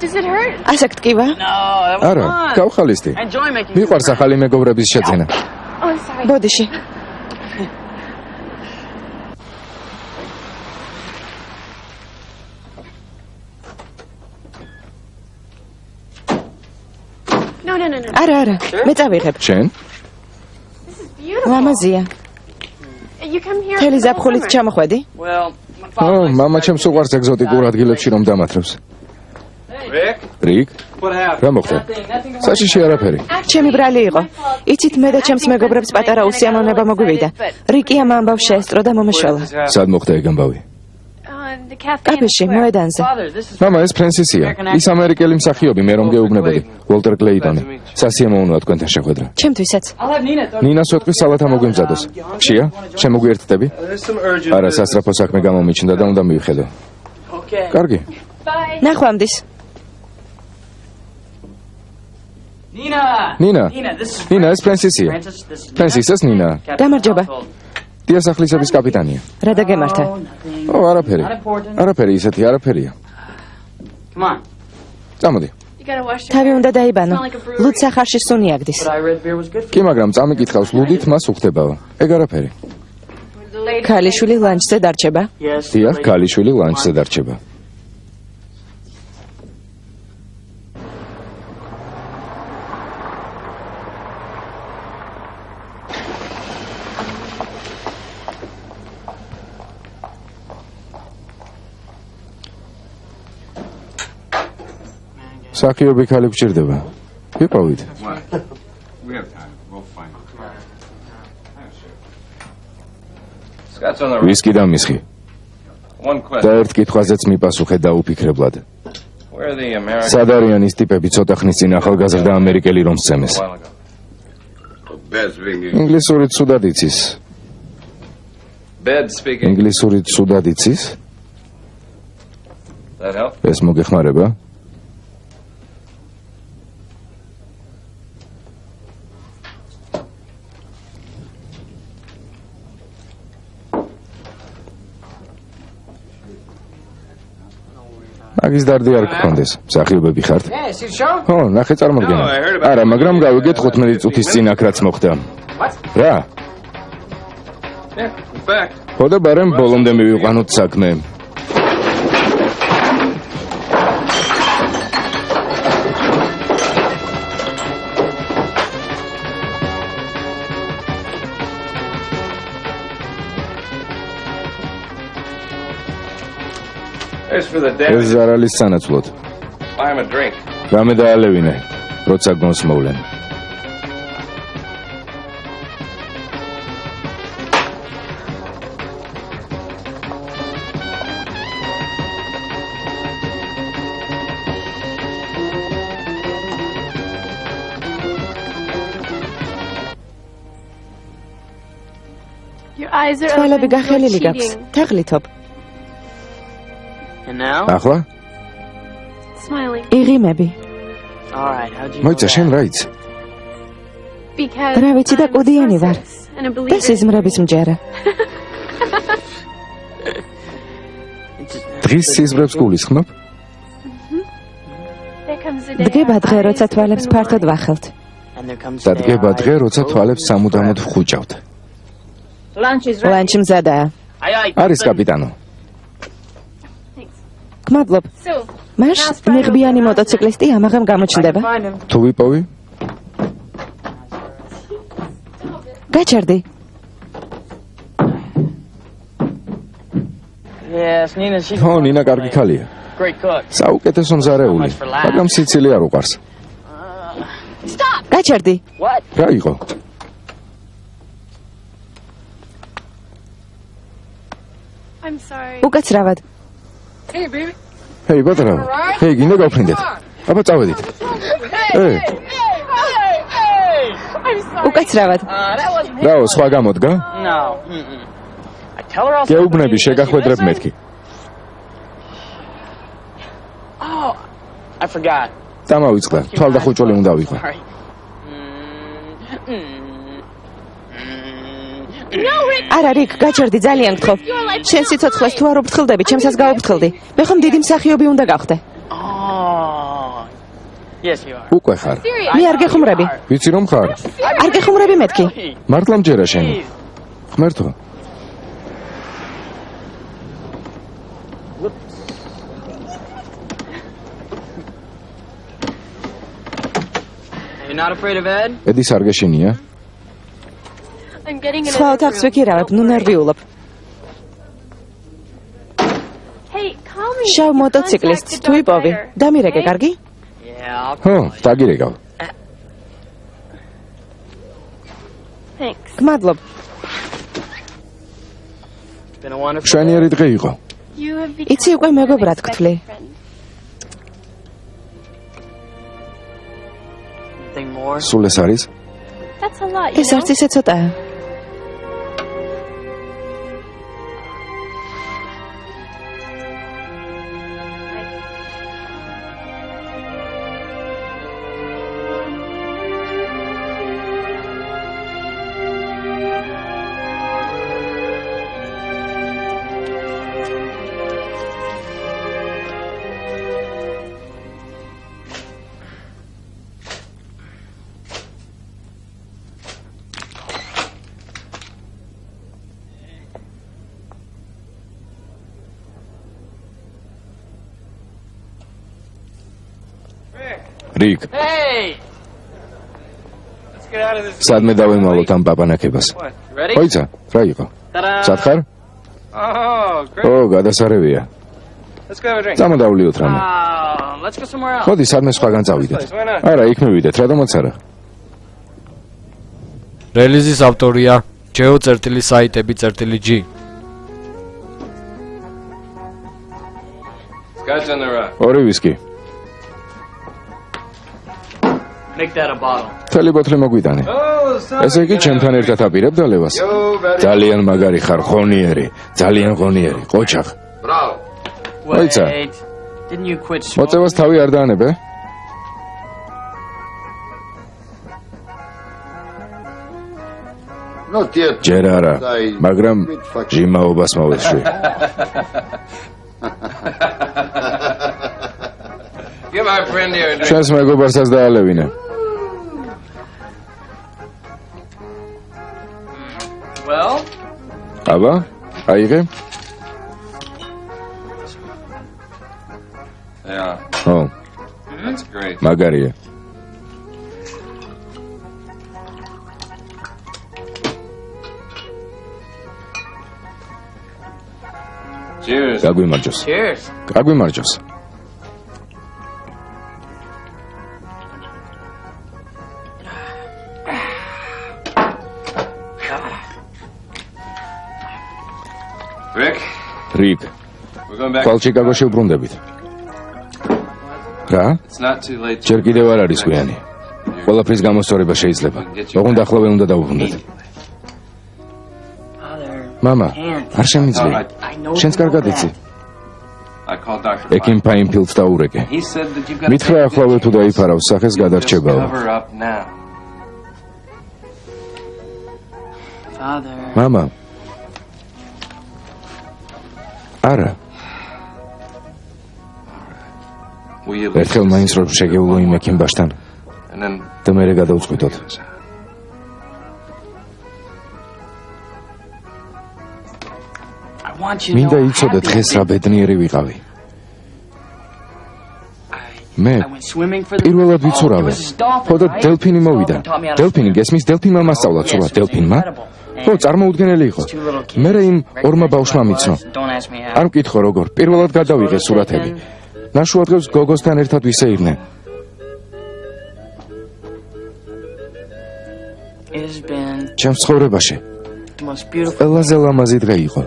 Does it hurt? ასე გტკივა? No, that was არა, fun. გავხალისდი. I enjoy making მიყვარს ახალი მეგობრების შეძენა. Oh, I'm sorry. ბოდიში. No. არა, მე წავიღებ. შენ? This is beautiful. ლამაზია. You come here. მთელი for the ზაფხულით summer. ჩამოხვედი? Well, my ო, father likes მამა to ჩემს drive უყვარს ეგზოტიკურ ადგილებში რომ დამათრებს. Rick? რიკ, What happened? რა მოხდა? საშიში არაფერი. ჩემი ბრალი იყო. იცით, მე და ჩემს მეგობრებს პატარა უსიამოვნება მოგვივიდა. რიკი ამ ამბავს შეესწრო და მომეშველა. სად მოხდა ეგ ამბავი? The cafe. კაფეში, მოედანზე. Father, this is მამა, ეს ფრენსისია. ის ამერიკელი მსახიობი, მე რომ გეუბნებოდი. უოლტერ კლეიტონი. სასიამოვნოა თქვენთან შეხვედრა. ჩემთვისაც. I'll have Nina throw ნინას ვეთქვი სალათა მოგვიმზადოს. ხშია? შემოგვიერთდები? There's some urgent არა, business. სასწრაფო საქმე გამომიჩნდა და უნდა მივხედო. Okay. კარგი. Bye. ნახვამდის. Nina! Nina. Nina, this is ნინა, ეს ფრენსისია. Francis, this is ფრენსის, ეს ნინა. გამარჯობა. დიასახლისების კაპიტანია. რა დაგემართა? ო, არაფერი. არაფერი ისეთი, არაფერია. Come on. წამოდი. You gotta wash your თავი hair. უნდა დაიბანო. Smell like a brewery. ლუდ სახარში სუნი აგდის. But I read beer was good for კი, მაგრამ წამიკითხავს ლუდით, მას უხდებაო. ეგ არაფერი. The lady- ქალიშვილი ლანჩზე დარჩება. you. Yes. დიახ, lady. ქალიშვილი ლანჩზე დარჩება. სახიობი ქალი გჭირდება. ვიპოვით. We have time. We'll find it. Scott's on the ვისკი და მისხი. one და question. ერთ კითხვაზეც მიპასუხე დაუფიქრებლად. Where are the Americans სად არიან ის ტიპები ცოტა ხნის წინ ახალგაზრდა ამერიკელი რომ სწემეს? a while ago? ინგლისურით სუდად იცის. Bed speaking. ინგლისურით სუდად იცის? That help? ეს მოგეხმარება? მაგის დარდი არ გქონდეს. მსახიობები ხართ? Yeah, see the show? ხო, ნახე წარმოდგენა. No, I heard about არა, it. მაგრამ გავიგეთ 15 წუთის წინ აქ რაც მოხდა. What? რა? Yeah, in fact. ხო და ბარემ ბოლომდე მივიყვანოთ საქმე. There's for the ეს damage. ზარალის სანაცვლოდ. Buy him a drink. რამე დაალევინე, როცა გონს მოვლენ. Your eyes are თვალები open. გახელილი You're გაქვს. cheating. თაღლითობ. And now? ახლა? Smiling. იღიმები. All right, how'd you მოიცა know შენ that? რა იცი? Because რა ვიცი და I'm კუდიანი ვარ. suspicious and a და believer. სიზმრების მჯერა. It's just- დღის სიზმრებს გულისხმობ? There comes the day დგება our დღე, eyes როცა თვალებს open ფართოდ wide. ვახელთ. And there comes და the day დგება our დღე, eyes როცა close თვალებს სამუდამოდ forever. ვხუჭავთ. ლანჩი მზადაა. Aye, aye, არის Captain. კაპიტანო. Thanks. გმადლობ. So, მას მიღბიანი მოტოციკლისტი ამაღამ გამოჩნდება. Find him. თუ ვიპოვი? გაჩერდი. Yes, Nina, she's ხო, ნინა კარგი ქალია. great cook. საუკეთესო მზარეული, მაგრამ სიცილი არ უყარს. გაჩერდი. What? რა იყო? I'm sorry. უკაცრავად. ჰეი, ბატონო. ჰეი, გინდა გავფრინდეთ. აბა წავედით. ეი, უკაცრავად. That wasn't him. რაო, სხვა გამოდგა? No. I tell her I'll. გეუბნები, შეგახვედრებ მეთქი. I forgot. დამავიწყდა, თვალდახუჭული უნდა ვიყო. Sorry. არა, რიკ, გაჩერდი, ძალიან გთხოვ. შენ სიცოცხლეს თუ არ უფრთხილდები, ჩემსაც გაუფრთხილდი. მე ხომ დიდი მსახიობი უნდა გავხდე. Oh. Yes, you are. უკვე ხარ. მე არ გეხუმრები. ვიცი რომ ხარ. არ გეხუმრები მეთქი. მართლა მჯერა შენი. ხმერთო. You're not afraid of Ed? ედის არ გეშინია? I'm getting in სხვა ოთახს ვიქირავებ, ნუ ნერვიულობ. Hey, call me. შავ მოტოციკლისტს თუ იპოვი, დამირეკე, კარგი? Yeah, I'll ხო, დაგირეკავ. Thanks. გმადლობ. It's been a wonderful შვენიერი დღე იყო. You have become იცი უკვე მეგობრად გთვლი. Anything more? სულ ეს არის? That's a lot, you ეს არც know? ისე ცოტაა. რიკ, Hey! Let's get out of this. სადმე დავემალოთ ამ პაპანაკებას. What? You ready? ხოიცა, რა იყო? Ta-da! სათხარ? Oh, great. ო, გადასარევია. Let's go have a drink. წამოდავლიოთ რამე. Let's go somewhere else. მოდი, სადმე სხვაგან წავიდეთ. Why not? არა, იქ მივიდეთ, რადგანაც არა. რელიზის ავტორია geo.saitები.g. Scotch on the rock. ორი ვისკი. Make that a bottle. თელი ბოთლი მოგვიტანე. Oh, son. ესე იგი, ჩემთან ერთად აპირებ დალევას. Yo, buddy. ძალიან მაგარი ხარ, ღონიერი, ძალიან ღონიერი, ყოჩახ. Bravo. Მოიცა. Wait. Didn't you quit smoking? მოწევას თავი არ დაანებე? Not yet. ჯერ არა, მაგრამ ჟიმაობას მოვეშვი. Give my friend here a drink. ჩვენს მეგობარსაც დაალევინე. Well, აბა, აიღე? Yeah, ო, that's great. მაგარია. Cheers. გაგვიმარჯოს. cheers. გაგვიმარჯოს. Rick, რიკ, we're going back. ხვალ ჩიკაგოში უბრუნდებით. რა? It's not too late. ჯერ კიდევ არ არის გვიანი. ყველაფრის გამოსწორება შეიძლება. ოღონდ ახლავე უნდა დავუბრუნდეთ. Father, მამა, არ Oh, შემიძლია. I know შენც you know კარგად that. იცი. I called Dr. ეკიმ ფაინფილდს დაურეკე. He said that you've got to მითხრა ახლავე თუ დაიფარავს სახეს just გადარჩებაო. cover up now. Father, მამა. არა, Will you ერთხელ მაინც რომ შეგეულო იმ ეკიმბაშთან And then და მერე გადავწყვიტოთ. I want you to მინდა know how იცოდე happy დღეს I've რა been. ბედნიერი ვიყავი. მე I went swimming for the პირველად Oh, it ვიცურავე. was this dolphin, ხო და right? დელფინი This მოვიდა. dolphin taught me how to დელფინი swim. გესმის, დელფინმა მასწავლა Yes, ცურვა it was დელფინმა. incredible. ხო, წარმოუდგენელი იყო. Two little kids. მერე იმ ორმა Recognized ბავშვმა who I მიცნო. was. Don't ask me how. არ მკითხო როგორ. პირველად გადავიღე სურათები. ნაშუა დღეს გოგოსთან ერთად ვისე იყვნენ. It has been ჩემს ცხოვრებაში the most beautiful. ყველაზე ლამაზი დღე იყო.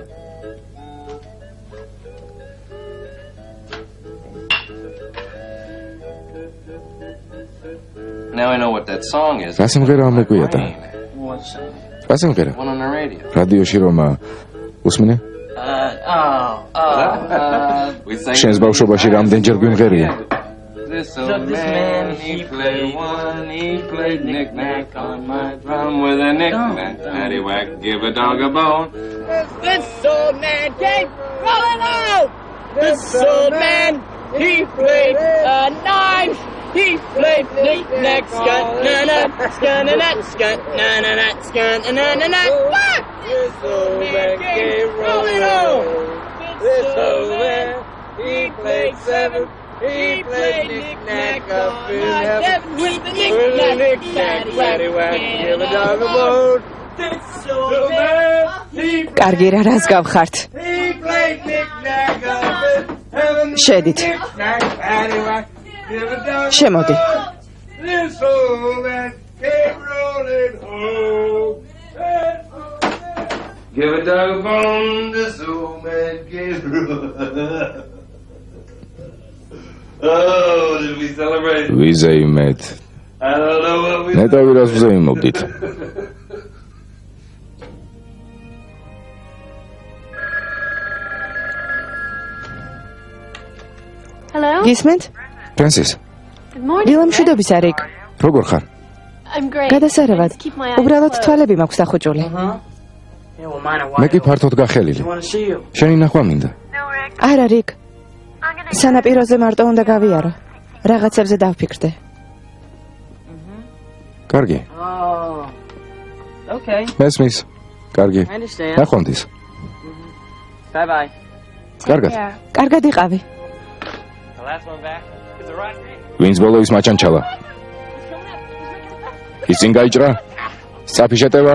now I know what that song is. რა სიმღერაა მეგვიატა? What's რა სიმღერა? One on the radio. რადიოში რომ უსმინე? We sang შენს ბავშვობაში რამდენჯერ გვიმღერია? this old man, he played one, he played knick-knack on my drum with a knick-knack, paddywhack, give a dog a bone. This old man came rolling out. This old man, he played knives. He played knick-knack, skunt-na-nut, skun-na-nut, skunt-na-na-nut, skun-na-na-nut. What? This old man came rolling out. This old man, he played seven. He played knick-knack up in heaven with the knick-knack, paddywhack, give a dog a bone. This old man, he კარგი რა, რას გავხართ? played knick-knack up in heaven. შედით. Knick-knack, paddywhack, give a dog a შემოდი. bone. This old man came rolling home. Give a dog a bone. This old man came rolling. Oh, did we celebrate? ვიზეიმეთ. I don't know what we ნეტავი რას ვზეიმობდით? Hello? გისმენთ? ფრენსის, Good morning. დილა მშვიდობის არიქ. როგორ ხარ? I'm great. გადასარევად. Just keep my eyes უბრალოდ closed. თვალები მაქვს დახუჭული. Yeah, well, mine are მე wide კი open. ფართოდ გახელილი. I want to see you. შენი ნახვა მინდა. არა, რიკ. სანაპიროზე მარტო უნდა გავიარო. რაღაცებზე დავფიქრდე. კარგი. Oh, okay. მესმის. კარგი. I understand. ნახვამდის. Bye bye. კარგად. კარგად იყავი. The last one back. Is it right? ვინც ბოლოვის მაჩანჩალა? ისინ გაიჭრა? სწრაფი შეტევა?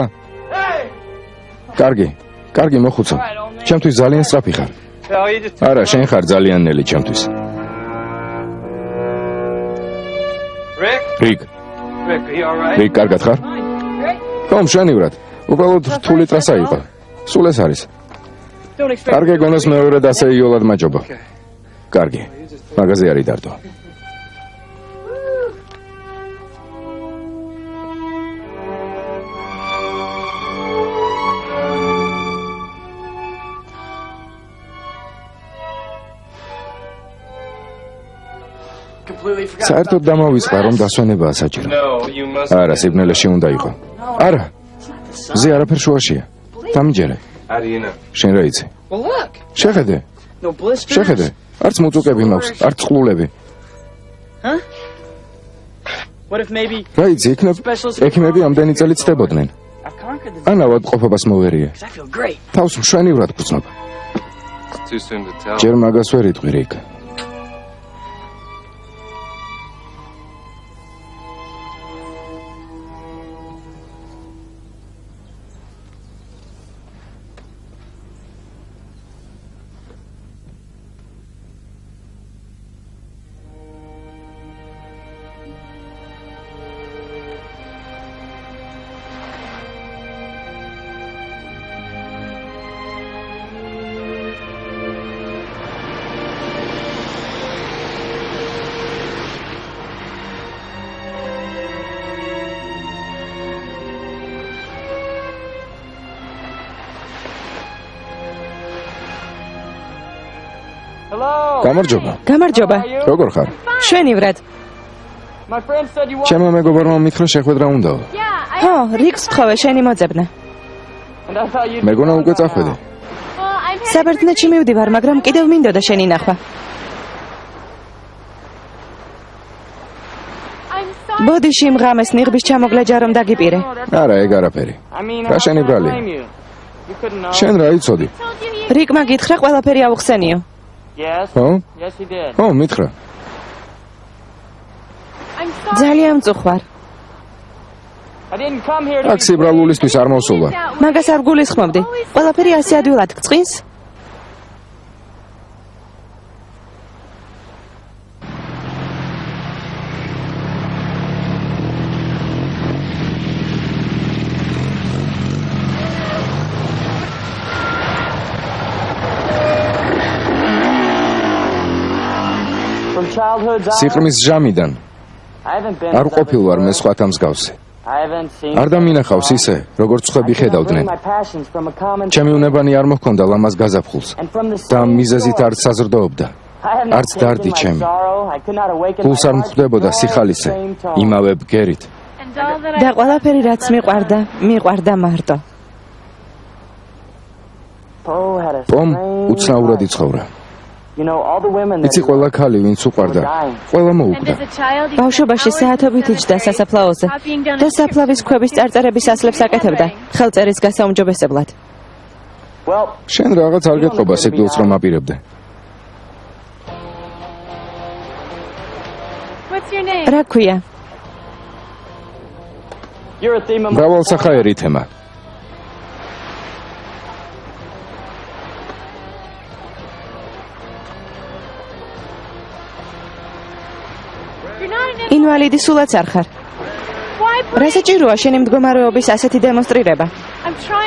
კარგი. კარგი მოხუცო. ჩემთვის ძალიან სწრაფი ხარ. Oh, you just. არა, შენ ხარ ძალიან ნელი ჩემთვის. Rick? რიგ, Rick, are you alright? რიგ, კარგად ხარ? ხო, მშვენივრად. უბრალოდ რთული ტრასა იყო. სულ ეს არის. Don't expect. კარგი გონოს მეორედ ასე იოლად მაჯობა. კარგი. მაგაზე არის დარდო. Completely forgot. საერთოდ დამოვიწყდა რომ დასვენებაა საჭირო. No, you must. არა, სიბნელეში უნდა იყო. არა. ზე არაფერ შუაშია. დამიჯერე. How do you know? შენ რა იცი? Well, look. შეხედე, No blisters. შეხედე. არც მუწუკები მაქვს, არც წყლულები. What if maybe რა იცი, იქნებ ექიმები ამდენი წელი ცდებოდნენ. I've conquered the. ან ავადმყოფობას მოვერიე. I feel great. თავს მშვენივრად გრძნობ. It's too soon to tell. ჯერ მაგას ვერ იტყვი რიკ. Hello. გამარჯობა. გამარჯობა. როგორ ხარ? შვენივრად. My friend said you want. ჩემო მეგობარმა მითხრა შეხვედრა უნდაო. Yeah, I. ხო, რიქს ვთხოვე შენი მოძებნა. And I thought you'd. მეგონა უკვე წახვედე. Well, I'm. საბერძნეთში მივდივარ, მაგრამ კიდევ მინდოდა შენი ნახვა. I'm sorry. ბოდიში იმ ღამეს ნიღბის ჩამოგლა ჯარომ დაგიპირე. არა, ეგ არაფერი. I mean, რა შენი ბრალი? You couldn't know. შენ რა იცოდი? Told you he. რიკმა გითხრა ყველაფერი აუხსენიო. Yes. ხო? Yes, he did. ხო, მითხრა. I'm sorry. ძალიან მწუხვარ. I didn't come here to. აქ სიბრალულისთვის არ მოსულა. მაგას არ გულისხმობდი. ყველაფერი ასე ადვილად გწყინს? From childhood's hours, სიყრმის ჟამიდან I haven't been. არ ყოფილ ვარ მე სხვათა მსგავსი. I haven't seen. არ დამინახავს ისე, როგორც ხვები ხედავდნენ. My passions from a common. ჩემი უნებანი არ მოჰქონდა ლამაზ გაზაფხულს And from the. და მიზეზით არ საზრდოობდა. არც დარდი ჩემი. გულს არ მხვდებოდა სიხალისე, იმავე ბგერით. და ყველაფერი რაც მიყვარდა მარტო. პომ უცნაურად იცხოვრა. იცი ყველა ქალი ვინც უყვარდა, ყველა მოუკვდა. ბავშვობაში საათობით იჯდა სასაფლაოზე და საფლავის ქვების წარწერების ასლებს აკეთებდა ხელწერის გასაუმჯობესებლად. შენ რაღაც არ გეტყობა სიკვდილს რომ აპირებდე. რა ქვია? მრავალსახაერი თემა. ინვალიდი სულაც არ ხარ. რა საჭიროა შენი მდგომარეობის ასეთი დემონსტრირება?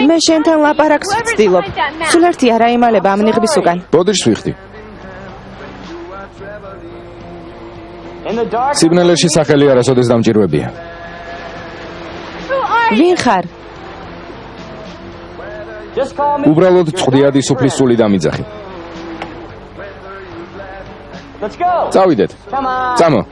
მე შენთან ლაპარაკს ვცდილობ. სულ ერთი არა იმალება ამ ნიღბის უკან. ბოდიშს ვიხდი. სიბნელეში სახელი არასოდეს დამჭირვებია. ვინ ხარ? უბრალოდ წვდიადი სუფლის სული დამიძახი. წავიდეთ. წამო.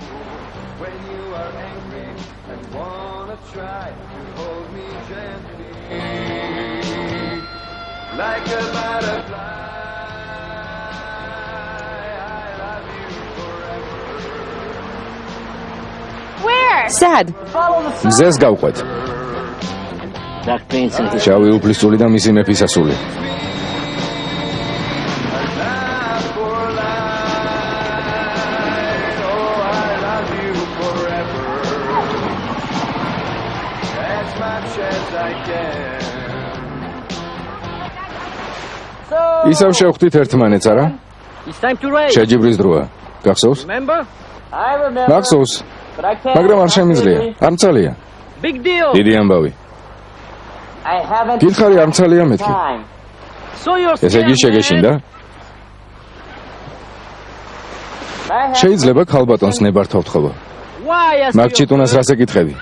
სად? მზეს გავყვეთ. შავი უფლის სული და მისი მეფის ასული. ისევ შევხვდით ერთმანეთს, არა? შეჯიბრის დროა. გახსოვს? მახსოვს. მაგრამ არ შემიძლია. არ მცალია. დიდი ამბავი. გითხარი არ მცალია მეთქი. ესე იგი შეგეშინდა? შეიძლება ქალბატონს ნებართ ავთხოვო. მაგ ჩიტუნას რას ეკითხები?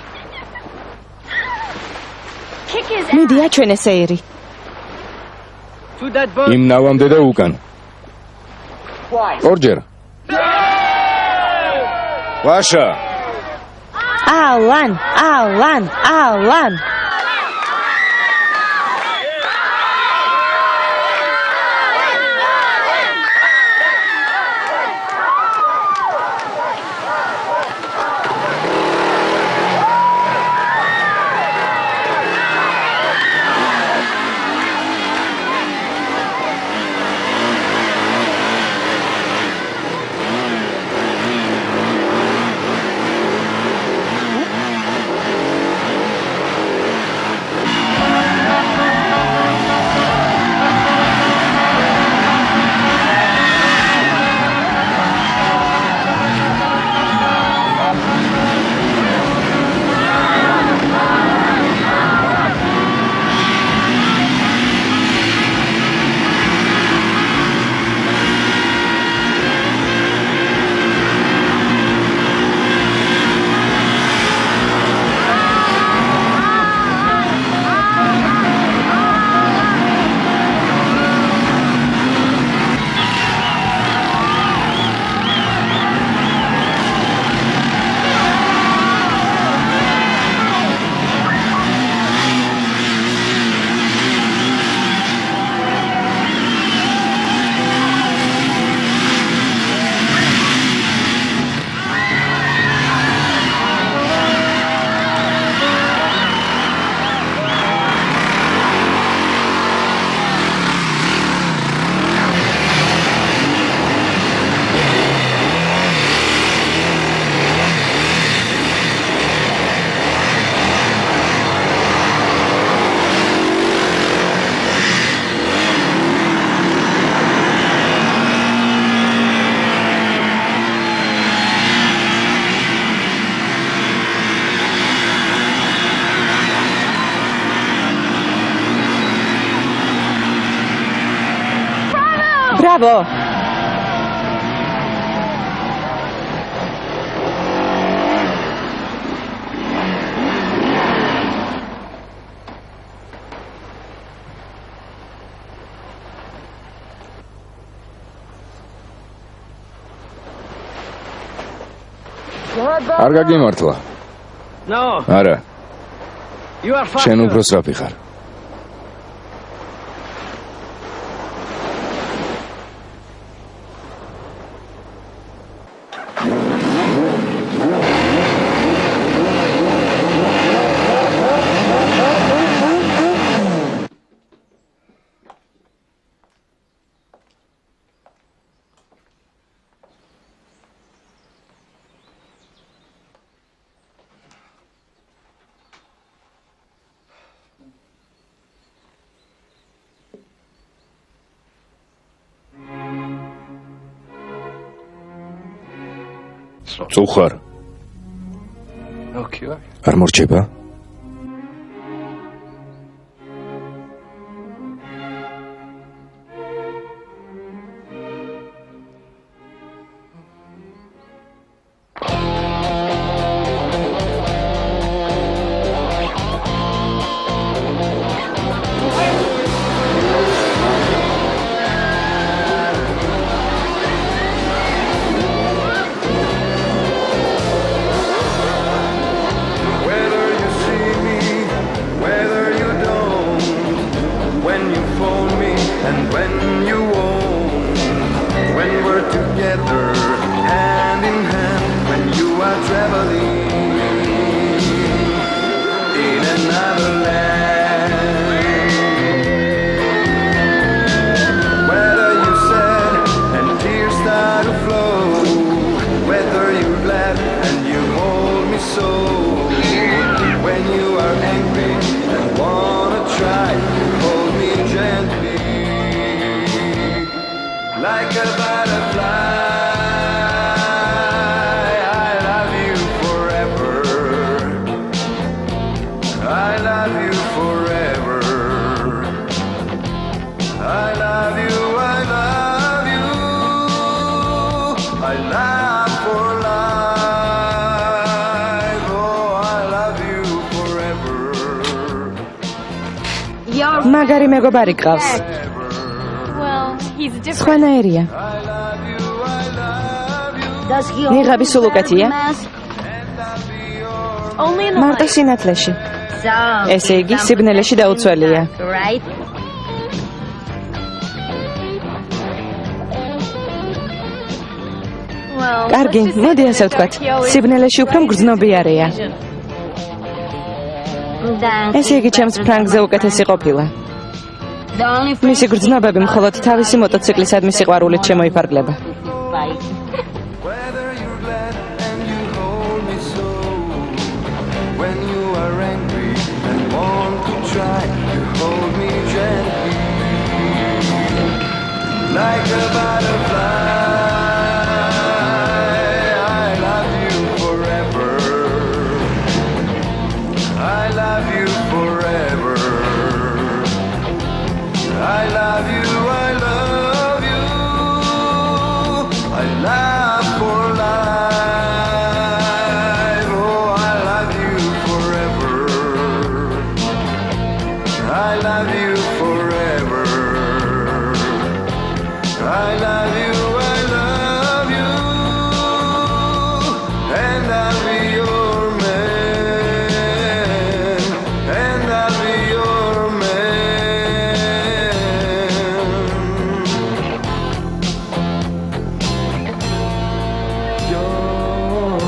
მიდი აჩვენე სეირი. იმ ნავამდე და უკან. ორჯერ. ვაშა. ალან. Bravo! არ გაგიმართლა. No, არა, you are faster. შენ უფრო სწრაფი ხარ. წუხარ, Okay. არ მორჩება? Whether you see me, whether you don't, when you phone me and when you won't, when we're together, hand in hand, when you are traveling in another land. Whether you sad and tears start to flow, whether you're glad and you hold me so. When you are angry and wanna try to hold me gently, like a butterfly. I love you forever. I love you forever. I love you, I love you. I love for life. Oh, I love you forever. მაგარი მეგობარი გყავს. Well, he's different. სხვანაირია. I love you, I love you. Does he ნიღაბი სულ უკეთია? Only in the მარტო light. სინათლეში. So, ესე იგი, სიბნელეში დაუცველია. right? Well, კარგი, let's just say მოდი that ასე ვთქვათ. he always- სიბნელეში უფრო მგრძნობიარეა. ესე იგი, ჩემს ფრანგზე უკეთესი ყოფილა. მისი გრძნობები მხოლოდ თავისი მოტოციკლისადმი სიყვარულით შემოიფარგლება. Whether you're glad and you hold me so, when you are angry and want to try to hold me gently, like a butterfly. I love you forever. I love you forever. I love you, I love you. I love for life. Oh, I love you forever. I love you forever. I love you, I love you. And I'll be your man. And I'll be your man. Your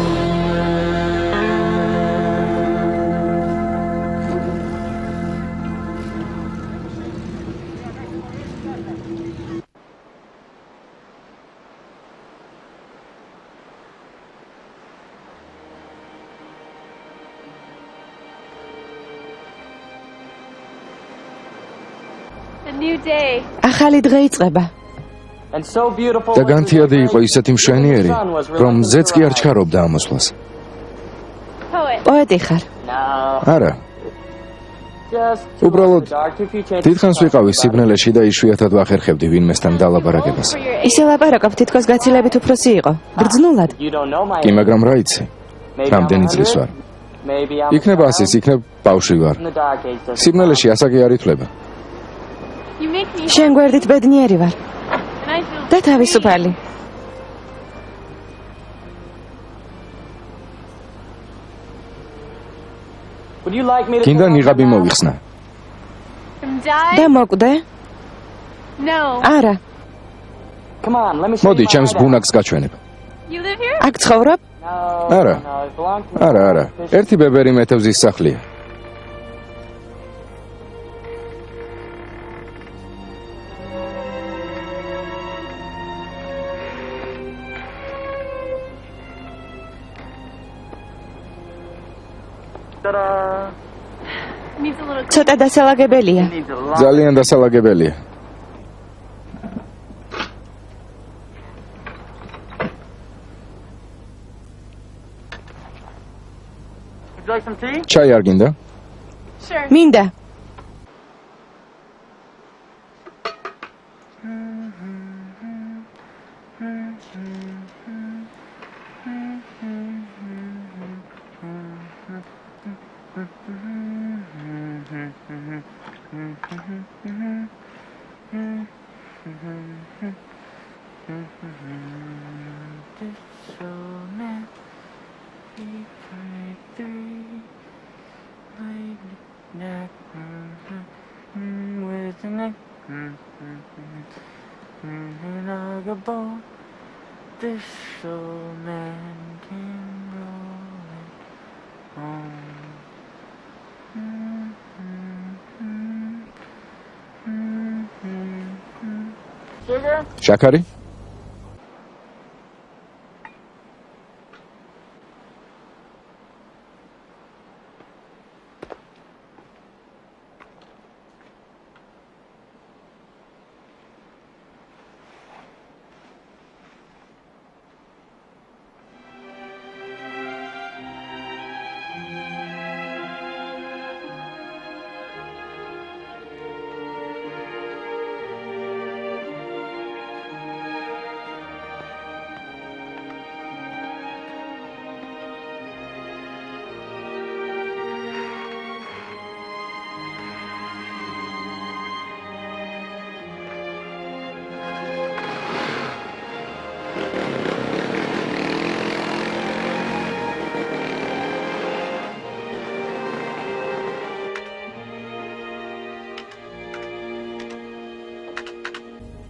A new day. ახალი დღე იწყება. And so beautiful. და განთიადი იყო ისეთი მშვენიერი, რომ ზეც კი არ ჩქარობდა ამოსვლას. Poet. პოეტი ხარ. No, არა, just უბრალოდ if you change დიდხანს ვიყავი სიბნელეში და იშვიათად ვახერხებდი ვინმესთან დალაპარაკებას. For your ისე ლაპარაკობ, თითქოს გაცილებით უფროსი იყო. ბრძნულად. You don't know my კი, მაგრამ რა იცი, Maybe რამდენი I'm წლის 100, ვარ. maybe I'm იქნება ასიც, იქნებ ბავშვი ვარ. in the dark age. doesn't სიბნელეში ასაკი არ ითვლება. You make me შენ გვერდით ბედნიერი ვარ and I feel და თავისუფალი. Would you like me to გინდა turn on ნიღაბი the light? მოვიხსნა. და მოკვდე? არა, Come on, let me show მოდი, you my ჩემს hideout. ბუნაკს გაჩვენებ. აქ ცხოვრობ? No, არა. no, it belongs to me. არა. ერთი ბებერი მეთევზის სახლია. Ta-da! ცოტა დასალაგებელია. Needs a lot. ძალიან დასალაგებელია. Would you like some tea? ჩაი არ გინდა? მინდა. This old man came rolling home. Sugar? შაქარი?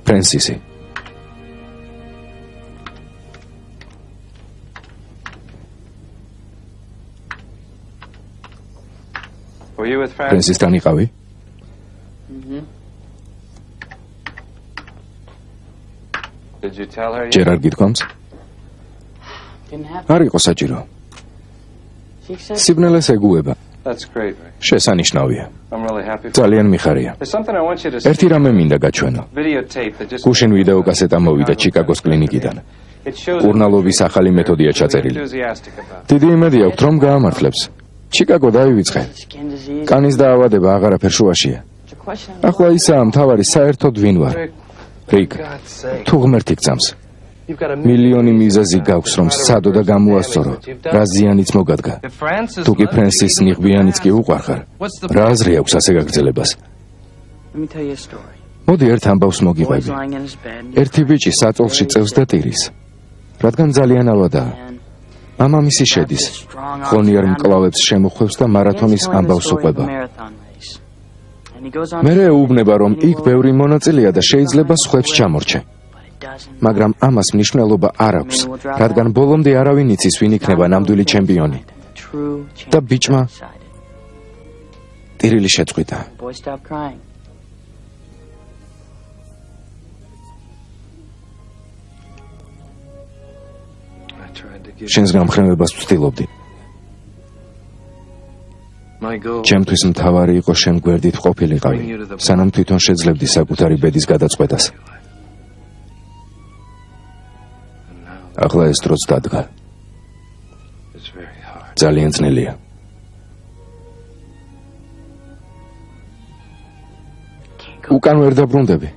ფრენსისი. Were you with Francis? ფრენსისთან იყავი? Did you tell her? ჯერ არ გითქვამს? Didn't have არ იყო საჭირო. She said სიბნელეს ეგუება. That's great, Ray. შესანიშნავია. I'm really happy. ძალიან მიხარია. There's something I want you to see. ერთი რამე მინდა გაჩვენო. Videotape that just გუშინ ვიდეოკასეტა მოვიდა ჩიკაგოს კლინიკიდან. It shows კურნალოვის ახალი მეთოდია ჩაწერილი. enthusiastic about. დიდი იმედი აქვს, რომ გაამართლებს. ჩიკაგო დაივიწყე. skin disease. კანის დაავადება აღარაფერ შუაშია. It's a question. ახლა ისაა მთავარი საერთოდ ვინ ვარ. რიკ, God's sake. თუ ღმერთი გწამს. You've got a მილიონი მიზეზი გაქვს, რომ სცადო და გამოასწორო. რა ზიანიც მოგადგა. If Francis თუ კი ფრენსის ნიღბიანიც კი უყვარხარ. რა აზრი აქვს ასე გაგრძელებას? Let me tell you a story. მოდი ერთ ამბავს Boy's მოგიყვები. lying in his bed. ერთი ბიჭი საწოლში წევს და ტირის. რადგან ძალიან ალვადაა. And მამამისი შედის. ხონიერ მკლავებს შემოხვევს და მარათონის ამბავს უყვება. მერე ეუბნება, რომ იქ ბევრი მონაწილეა და შეიძლება სხვებს ჩამორჩე. მაგრამ ამას მნიშვნელობა არ აქვს, რადგან ბოლომდე არავინ იცის, ვინ იქნება ნამდვილი ჩემპიონი. და ბიჭმა ტირილი შეწყვიტა. Boy, stop crying. I tried to give შენს გამხრევებას ვცდილობდი. my goal. ჩემთვის მთავარი იყო შენ გვერდით ყოფილიყავი, სანამ თვითონ შეძლებდი საკუთარი ბედის გადაწყვეტას. ახლა ეს დროც დადგა. It's very hard. ძალიან ძნელია. უკან ვერ დაბრუნდები.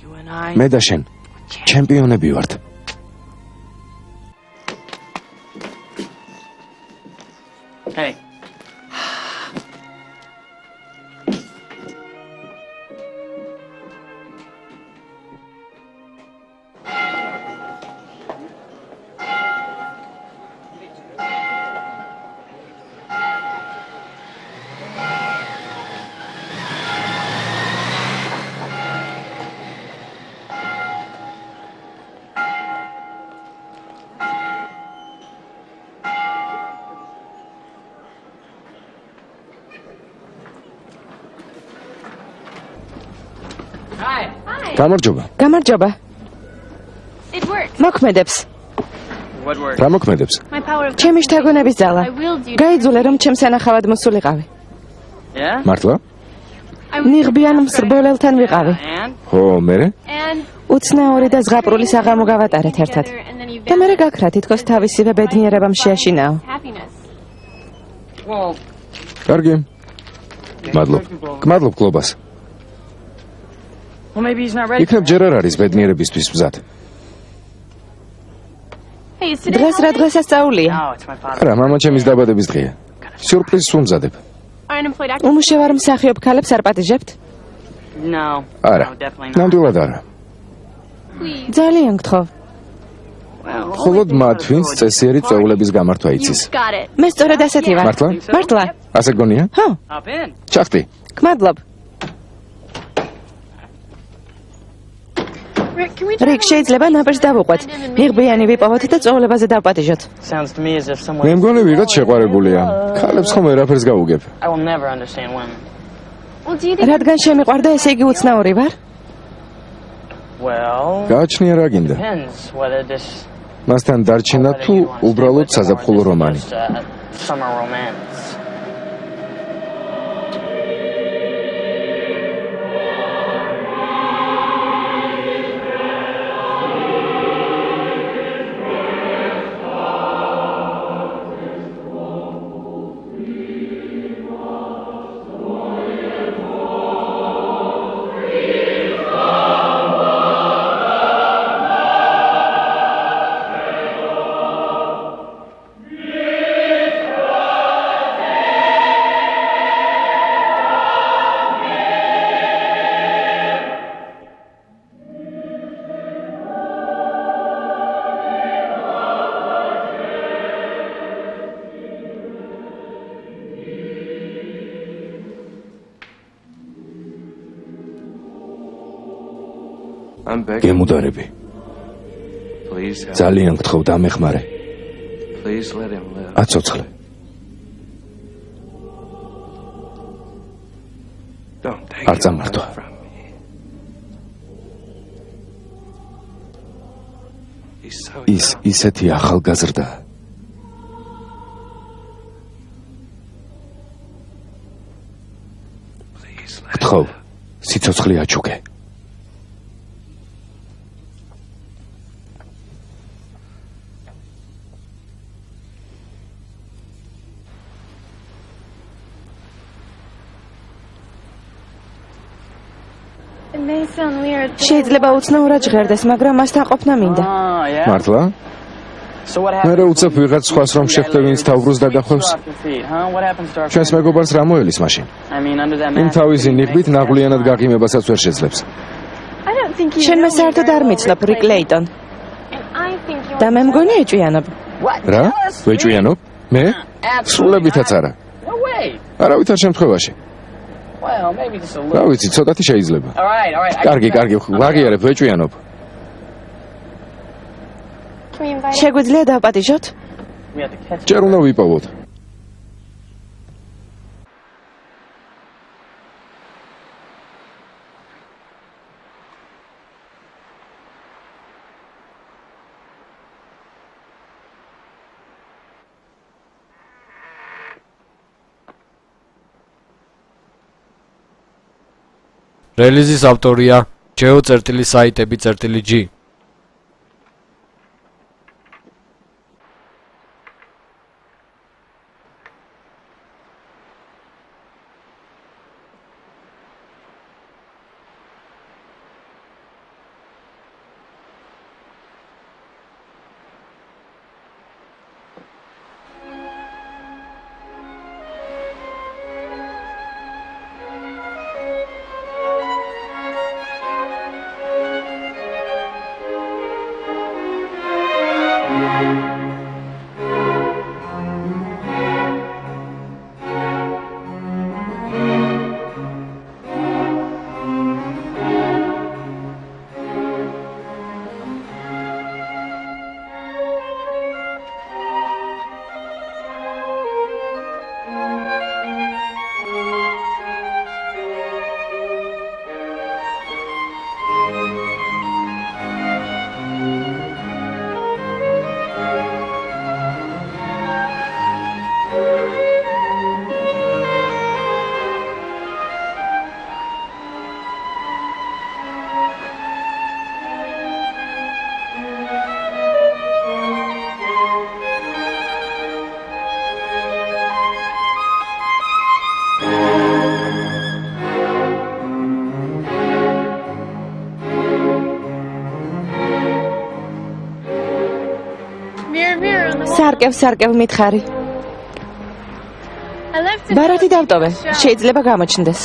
You and I. მე და შენ ჩემპიონები ვართ. Hey. გამარჯობა. გამარჯობა. It works. მოქმედებს. What works? რა მოქმედებს? My power of ჩემი შთაგონების ძალა. I willed you. გაიძულე რომ ჩემს ანახავად მოსულიყავი. Yeah? მართლა? ნიღბიან მსრბოლელთან ვიყავი. And? ხო, მერე? And უცნაური და ზღაპრული საღამო გავატარეთ ერთად. and then you და მე გაქრა თითქოს თავისივე ბედნიერებამ შეაშინაო. happiness. Well, კარგი. მადლობ კლუბას. well, maybe he's not ready. იქნებ ჯერ არ არის ბედნიერებისთვის მზად. Hey, is today დღეს რა დღესასწაულია? No, it's my father. არა, მამა ჩემის დაბადების დღეა. სიურპრიზს ვუმზადებ. unemployed actor? უმუშევარ მსახიობ ქალებს არ პატიჟებთ? No. არა. No, definitely not. ნამდვილად არა. Please. ძალიან გთხოვ. Well, მხოლოდ მათ, ვინც წესიერი წვეულების გამართვა იცის. You've got it. მე სწორედ ასეთი ვარ. მართლა? მართლა? ასე გონია? ხო, hop in. ჩახტი. გმადლობ. Rick, can we რიკ, შეიძლება ნაბერს დავუყვეთ. ნიღბიანი ვიპოვოთ და წვეულებაზე დავპატიჟოთ. Sounds to me as if someone. მე მგონი ვიღაც შეყვარებულია. ქალებს ხომ ვერაფერს გაუგებ. I will never understand women. Well, do you think რადგან შემიყვარდა, ესე იგი უცნაური ვარ? Well, გააჩნია რა გინდა. depends whether this. მასთან დარჩენა თუ უბრალოდ საზაფხულო რომანი. Summer romance. I'm begging. გემუდარები. Please help. ძალიან გთხოვ დამეხმარე. Please let him live. აცოცხლე. Don't take არ him წამართვა. away from me. He's so ის young. ისეთი ახალგაზრდა. Please let him გთხოვ, live. სიცოცხლე აჩუქე. it may sound weird? but შეიძლება უცნაურად ჟღერდეს, მაგრამ მასთან ყოფნა მინდა. Oh, yeah. მართლა? So what მე happens? რა უცებ ვიღაც სხვას რომ შეხვდე ვინც თავროს დაგახვევს? Off your feet, huh? What happens to our ჩვენს მეგობარს რა მოელის მაშინ? I mean, under that იმ mask, თავისი he ნიღბით makes ნაღვლიანად sense. გაღიმებასაც ვერ შეძლებს. I don't think you შენ know მე me საერთოდ very არ well, მიცნობ, რიკ Clayton. ლეიტონ. And I think you და მე მგონი ეჭვიანობ. What? რა? Jealous? ვეჭვიანობ? მე? Absolutely სრულებითაც not. არა. No way. არავით არ შემთხვევაში. Well, maybe just a რა little. ვიცი, ცოტათი შეიძლება. All right, all right. I კარგი, can- კარგი, ვაღიარებ, ვეჭვიანობ. Can we invite him? შეგვიძლია დავპატიჟოთ? We have to catch ჯერ უნდა ვიპოვოთ. რელიზის ავტორია geo.saitები.g სარკევ მითხარი. ბარათი დავტოვე. შეიძლება გამოჩნდეს.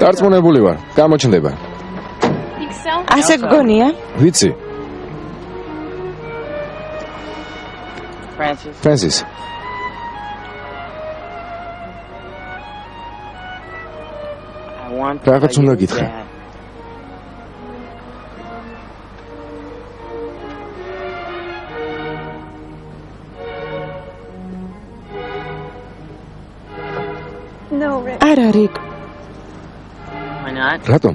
დარწმუნებული ვარ, გამოჩნდება. ასე გგონია? ვიცი, Francis. ფრენსის. I want to Რაღაც tell უნდა you გითხრა. that არა, რიკ. Why not? რატომ?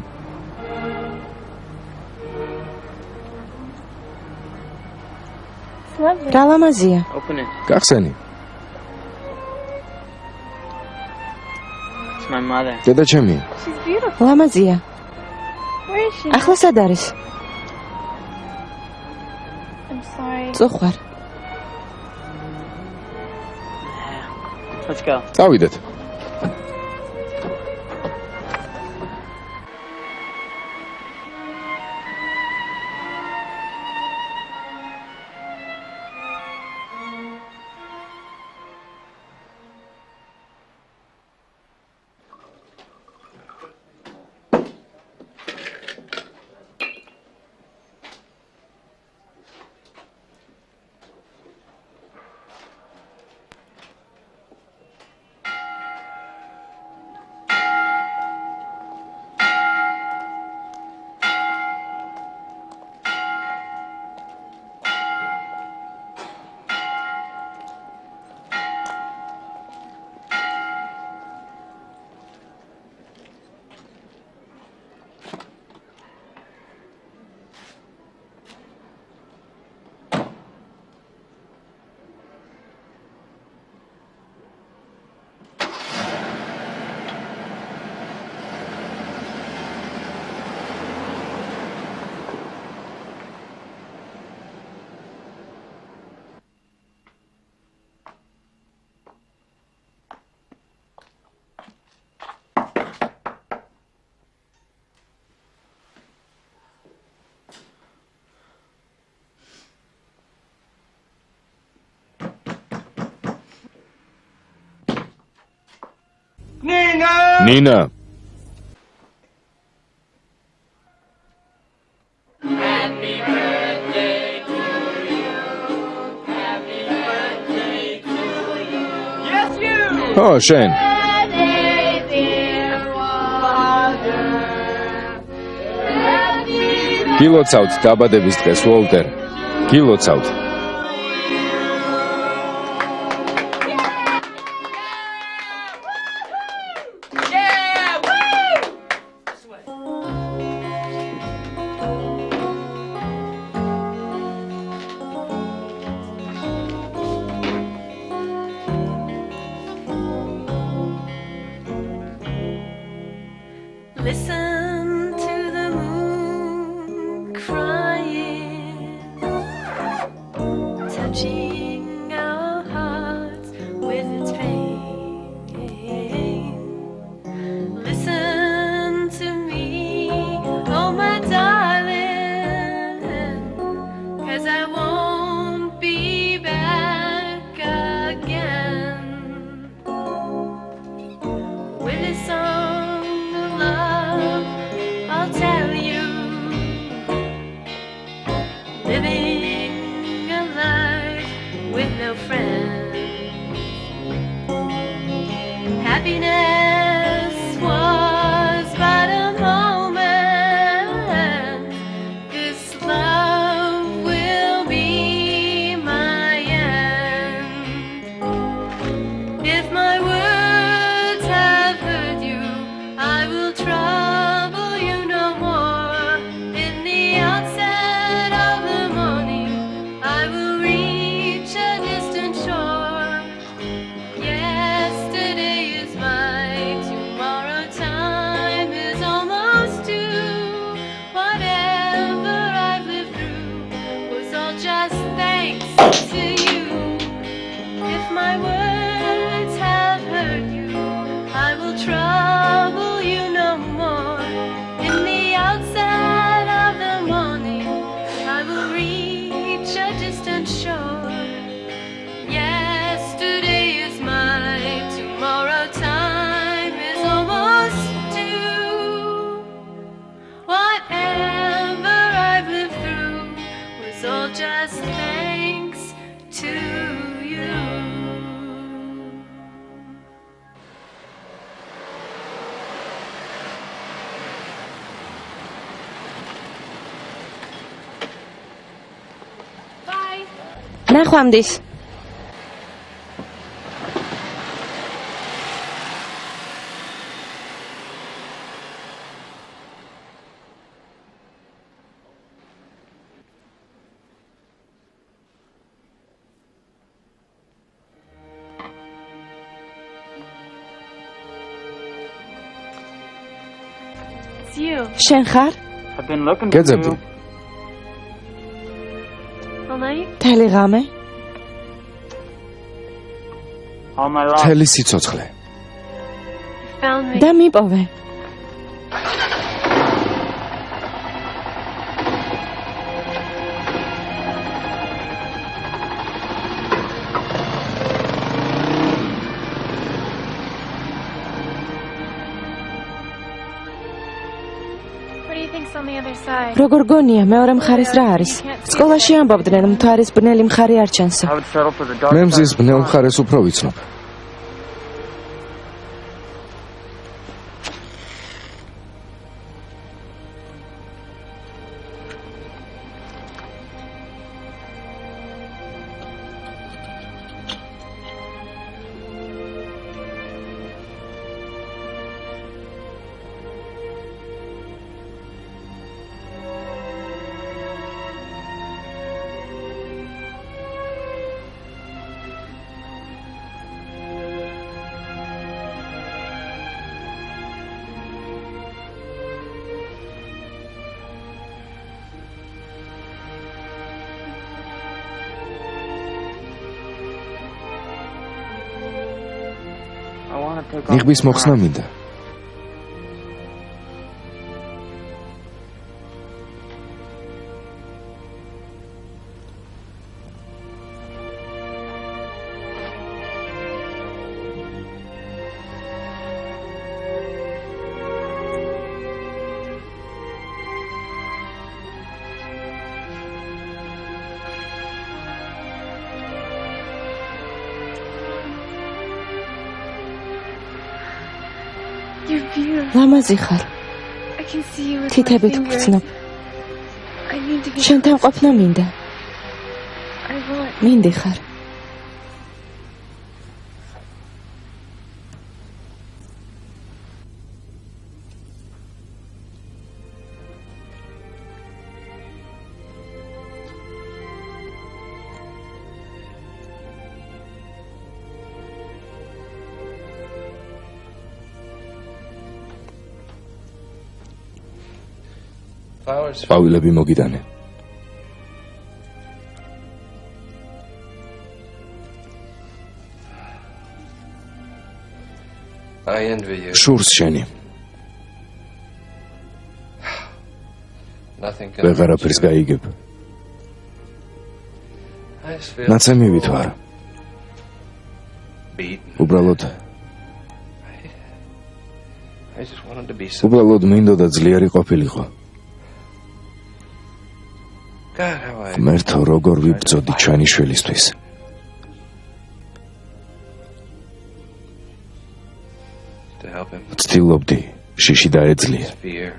რა ლამაზია. Open it. გახსენი, It's my mother. დედა ჩემი. ლამაზია. ახლა სად არის? წუხვარ. Let's go. წავიდეთ. ნინა. შენ. გილოცავთ დაბადების დღეს, უოლტერ. გილოცავთ. Listen to the moon crying, touching our hearts with its pain. Listen to me, oh my darling, 'cause I won't be back again. With a song of love, I'll tell you, living a life with no friends. Happiness was but a moment. This love will be my end. If my words have hurt you, I will trouble you no more. In the outset of the morning, I will reach a distant shore. Yesterday is mine, tomorrow time is almost due. Whatever I've lived through was all just thanks to you. If my words have hurt you, I will trouble you no more. In the outset of the morning, I will reach a distant shore. ნახვამდის. It's you. შენ ხარ? I've been looking for გეძებდი. you All night? თელი ღამე? all my life. მთელი სიცოცხლე. Found me. და მიპოვე. What do you think's on the other side? როგორ გონია მეორე მხარეს რა არის? სკოლაში ამბობდნენ მთვარის ბნელი მხარე არ ჩანსო. I would settle for the dark მე side მზის of the ბნელ sun. მხარეს უფრო ვიცნობ. I want to take off ნიღბის the მოხსნა mask. მინდა. You're beautiful. ლამაზი ხარ. I can see you with my თითებით fingers. ვგრძნობ. I need to be შენთან ყოფნა მინდა. I want. მინდი ხარ. Flowers. ყვავილები მოგიდანე. I envy you. შურს შენი. Nothing can. ვეღარაფერს გაიგებ. I just feel ნაცემივით ვარ. beaten. უბრალოდ I just wanted to be so. უბრალოდ მინდოდა ძლიერი ყოფილიყო. God, how I მერთო როგორ ვიბრძოდი ჩვენი შვილისთვის. to help him. ვცდილობდი შიში დაეძლია. Fear.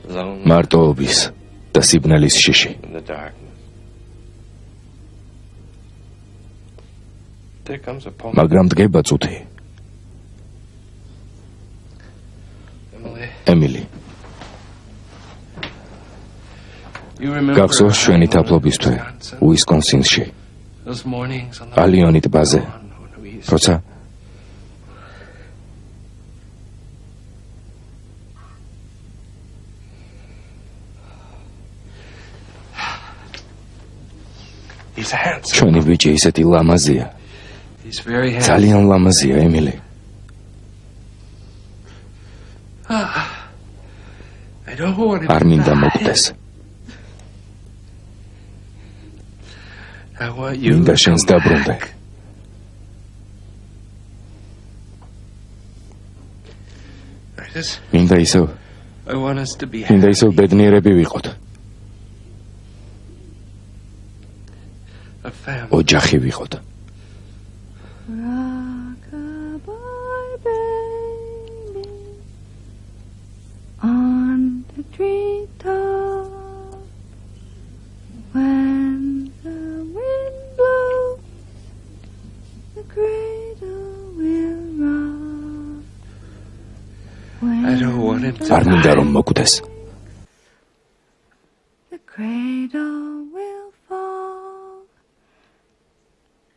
Alone მარტოობის და სიბნელის შიში. in the darkness. There comes a point. მაგრამ დგება წუთი. Emily, ემილი, you remember გახსოვს ჩვენი თაფლობისთვის Wisconsin? უისკონსინში, Those mornings on the ალიონი ტბაზე, lawn when we used როცა He's handsome. ჩვენი ბიჭი ისეთი ლამაზია, He's very handsome. ძალიან ლამაზია ემილი. I don't want him არ to მინდა die. მოგდეს. I want you მინდა to შენს come დაბრუნდე. back. მინდა ისევ I want us to be მინდა ისევ ბედნიერები ვიყოთ. a family. ოჯახი ვიყოთ. Rock-a-bye, baby, on the treetop. When the არ მინდა რომ მოკვდეს. The cradle will fall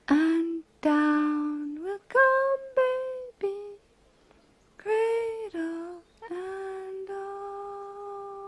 and down will come baby, cradle and all.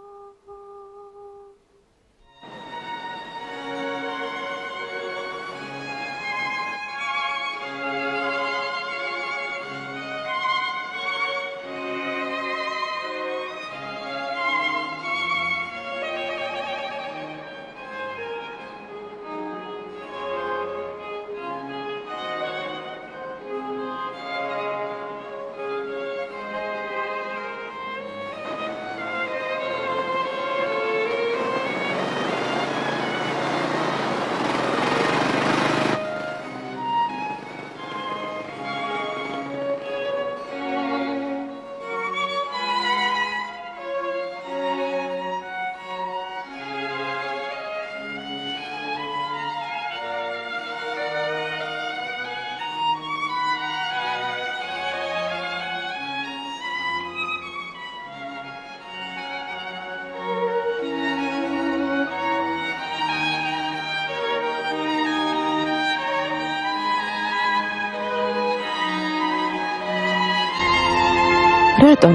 რატომ?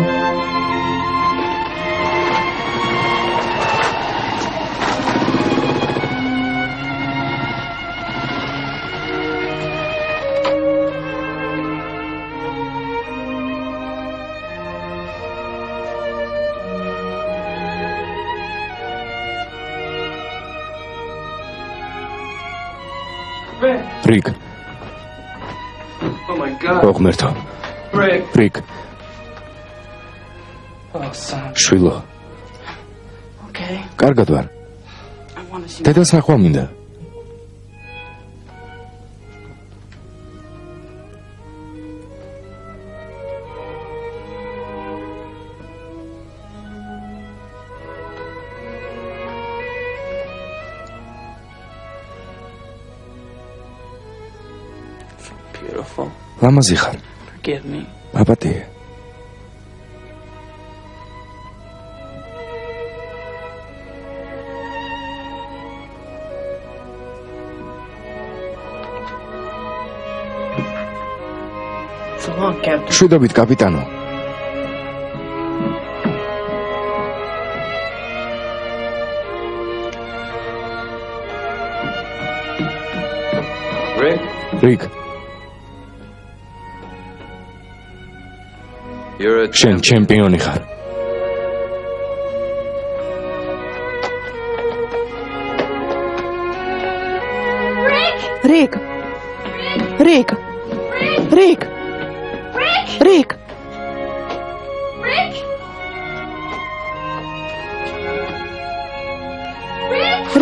Rick, Oh my God. ოღმერთო. Rick. Rick, Oh, son. შვილო, Okay, კარგად ვარ. I want to see. დედას ნახვა მინდა. Beautiful. ლამაზი ხარ. Forgive me. აპატია. So long, Captain. შვიდობით, კაპიტანო. Rick, Rick, you're a შენ ჩემპიონი ხარ. რიკ! რიკ! რიკ! რიკ!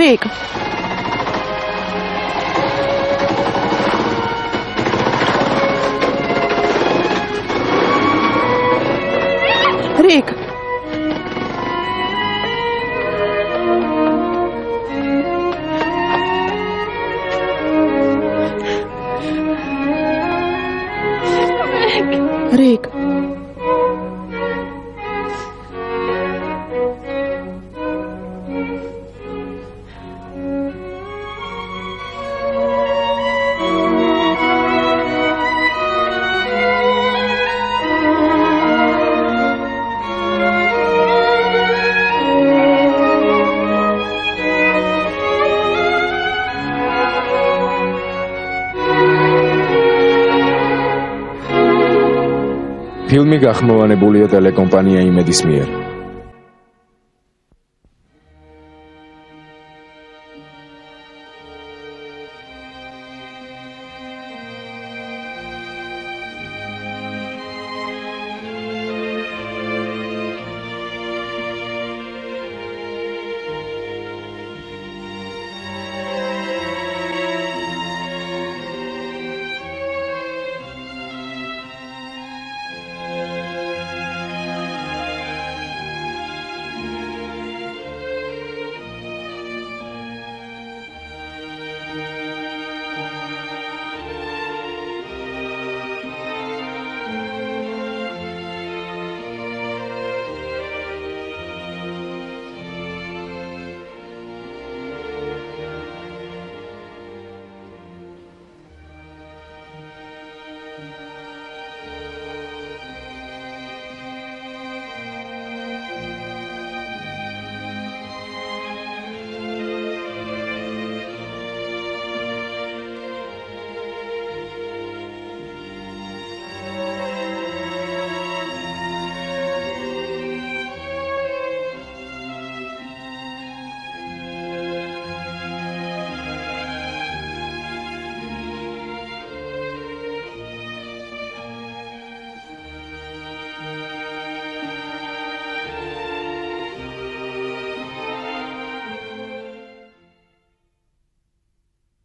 რიკ! რიკ! რიკ! ფილმი გახმოვანებულია ტელეკომპანია იმედის მიერ.